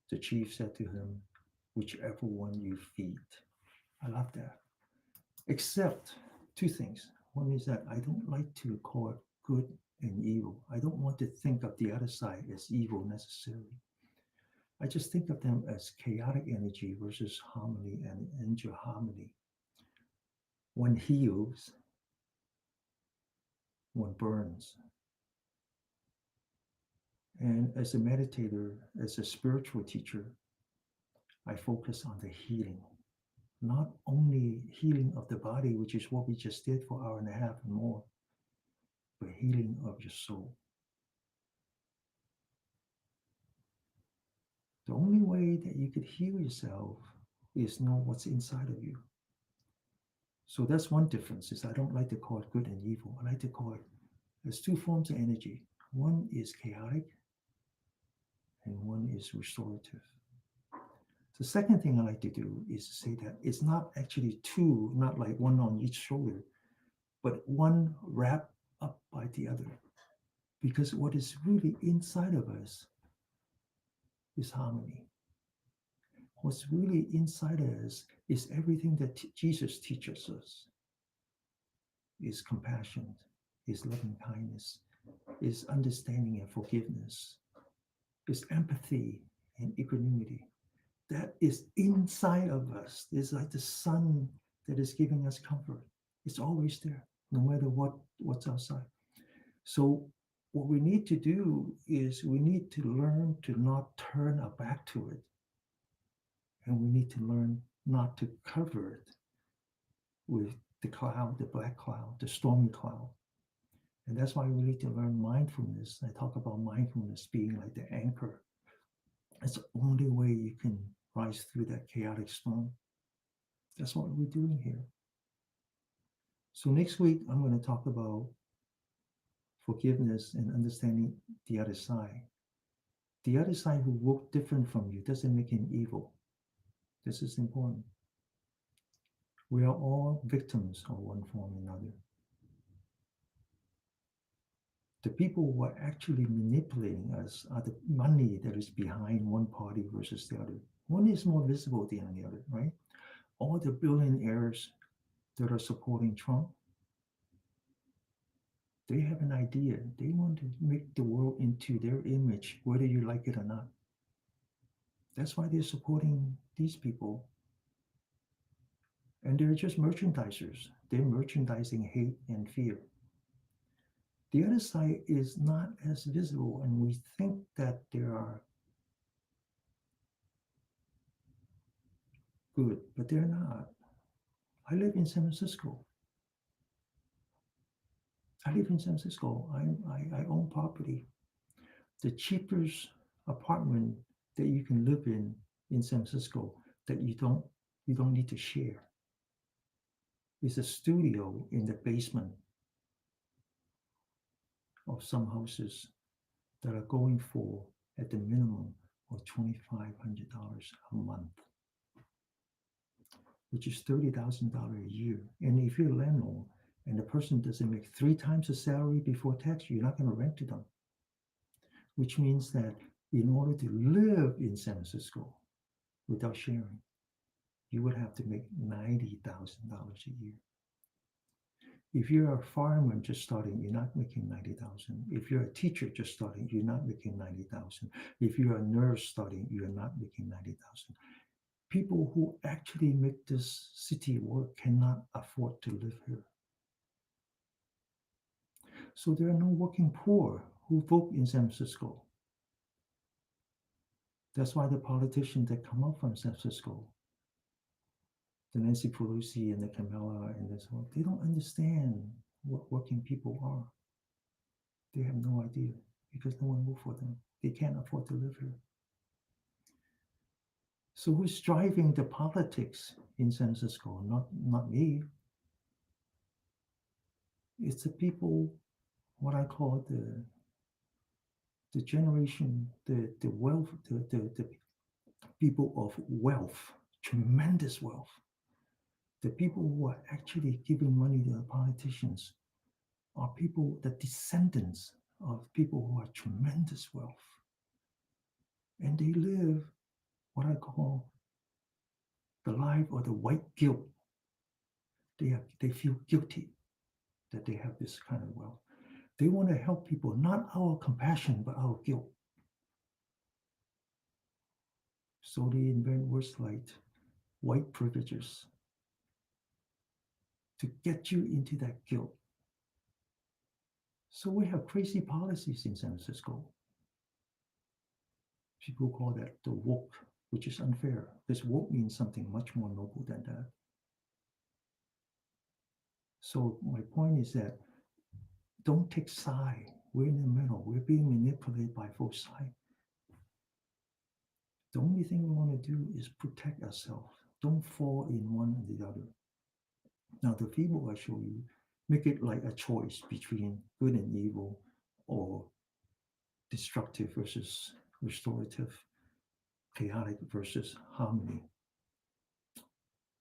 The chief said to him, "Whichever one you feed." I love that. Except two things. One is that I don't like to call it good and evil. I don't want to think of the other side as evil necessarily. I just think of them as chaotic energy versus harmony and angel harmony. One heals, one burns. And as a meditator, as a spiritual teacher, I focus on the healing. Not only healing of the body, which is what we just did for an hour and a half and more, but healing of your soul. The only way that you could heal yourself is know what's inside of you. So that's one difference is I don't like to call it good and evil. I like to call it there's two forms of energy. One is chaotic and one is restorative. The second thing I like to do is to say that it's not actually two, not like one on each shoulder, but one wrapped up by the other. Because what is really inside of us is harmony. What's really inside of us is everything that Jesus teaches us, is compassion, is loving kindness, is understanding and forgiveness, is empathy and equanimity. That is inside of us. It's like the sun that is giving us comfort. It's always there, no matter what's outside. So what we need to do is we need to learn to not turn our back to it. And we need to learn not to cover it with the cloud, the black cloud, the stormy cloud. And that's why we need to learn mindfulness. I talk about mindfulness being like the anchor. It's the only way you can rise through that chaotic storm. That's what we're doing here. So next week, I'm going to talk about forgiveness and understanding the other side. The other side who look different from you doesn't make him evil. This is important. We are all victims of one form or another. The people who are actually manipulating us are the money that is behind one party versus the other. One is more visible than the other, right? All the billionaires that are supporting Trump, They have an idea. They want to make the world into their image, whether you like it or not. That's why they're supporting these people. And they're just merchandisers. They're merchandising hate and fear. The other side is not as visible, and we think that they are good, but they're not. I live in San Francisco. I live in San Francisco. I own property. The cheapest apartment that you can live in San Francisco that you don't need to share is a studio in the basement of some houses that are going for at the minimum of $2,500 a month, which is $30,000 a year. And if you're a landlord and the person doesn't make three times the salary before tax, you're not going to rent to them, which means that in order to live in San Francisco without sharing, you would have to make $90,000 a year. If you're a fireman just starting, you're not making 90,000. If you're a teacher just starting, you're not making 90,000. If you're a nurse starting, you're not making 90,000. People who actually make this city work cannot afford to live here. So there are no working poor who vote in San Francisco. That's why the politicians that come up from San Francisco, the Nancy Pelosi and the Kamala and this one, they don't understand what working people are. They have no idea because no one voted for them. They can't afford to live here. So who's driving the politics in San Francisco? Not me. It's the people, what I call the generation, the wealth, the people of wealth, tremendous wealth. The people who are actually giving money to the politicians are people, the descendants of people who have tremendous wealth. And they live what I call the life of the white guilt. They feel guilty that they have this kind of wealth. They want to help people, not our compassion, but our guilt. So they invent words like white privileges to get you into that guilt. So we have crazy policies in San Francisco. People call that the woke, which is unfair. This woke means something much more noble than that. So my point is that don't take side. We're in the middle. We're being manipulated by both sides. The only thing we want to do is protect ourselves. Don't fall in one or the other. Now, the people I show you make it like a choice between good and evil or destructive versus restorative, chaotic versus harmony.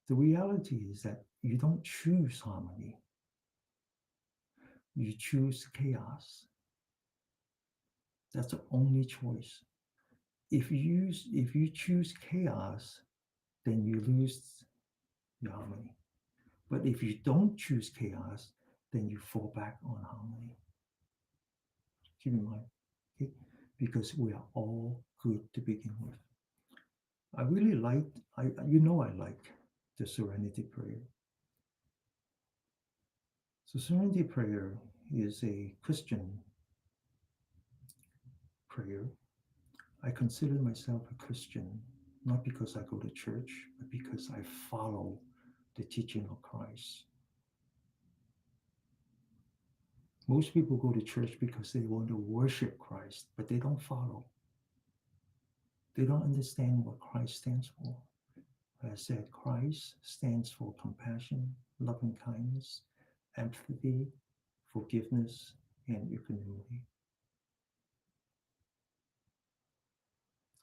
The reality is that you don't choose harmony, you choose chaos. That's the only choice. If you choose chaos, then you lose your harmony. But if you don't choose chaos, then you fall back on harmony. Keep in mind, okay? Because we are all good to begin with. I really liked, I like the Serenity Prayer. So Serenity Prayer is a Christian prayer. I consider myself a Christian, not because I go to church, but because I follow the teaching of Christ. Most people go to church because they want to worship Christ, but they don't follow. They don't understand what Christ stands for. I said Christ stands for compassion, loving kindness, empathy, forgiveness, and equanimity.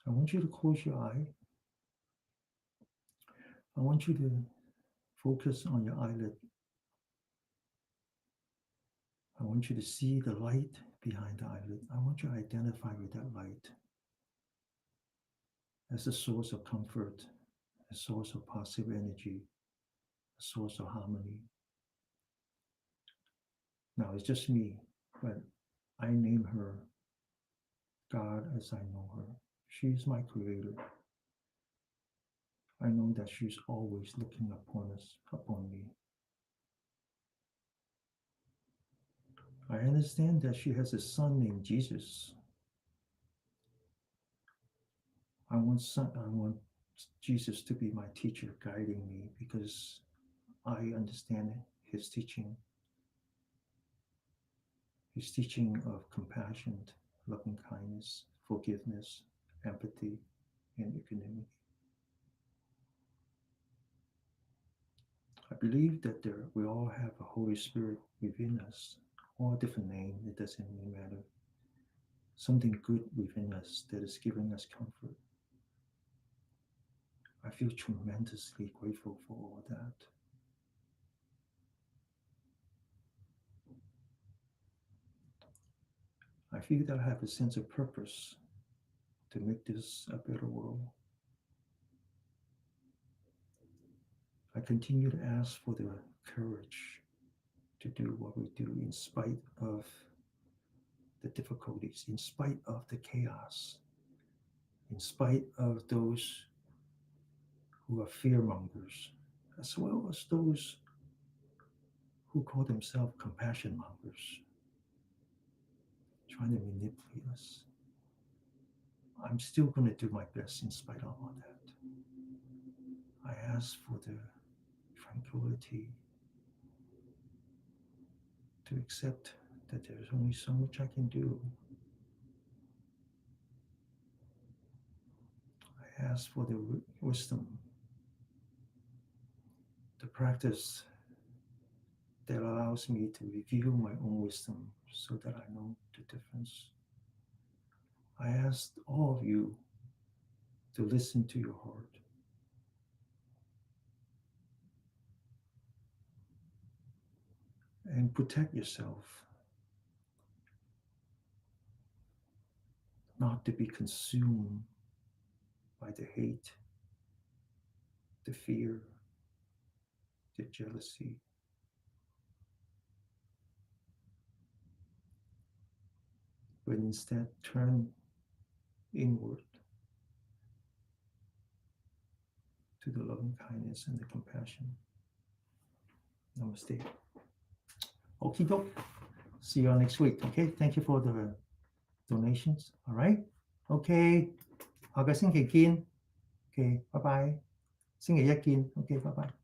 I want you to close your eye. I want you to focus on your eyelid. I want you to see the light behind the eyelid. I want you to identify with that light as a source of comfort, a source of positive energy, a source of harmony. Now it's just me. but I name her God as I know her. She's my creator. I know that she's always looking upon us, upon me. I understand that she has a son named Jesus. I want Jesus to be my teacher, guiding me because I understand his teaching of compassion, loving kindness, forgiveness, empathy, and equanimity. I believe that we all have a Holy Spirit within us, all different name, it doesn't really matter. Something good within us that is giving us comfort. I feel tremendously grateful for all that. I feel that I have a sense of purpose to make this a better world. I continue to ask for the courage to do what we do in spite of the difficulties, in spite of the chaos, in spite of those who are fearmongers, as well as those who call themselves compassion mongers, trying to manipulate us. I'm still going to do my best in spite of all that. I ask for the tranquility to accept that there's only so much I can do. I ask for the wisdom, the practice that allows me to review my own wisdom so that I know the difference. I ask all of you to listen to your heart and protect yourself, not to be consumed by the hate, the fear, the jealousy. But instead turn inward to the loving kindness and the compassion. Namaste. Okie doke. See you all next week. Okay. Thank you for the donations. All right. Okay. 下個星期見。Okay. Bye bye. 星期一見。Okay. Bye bye.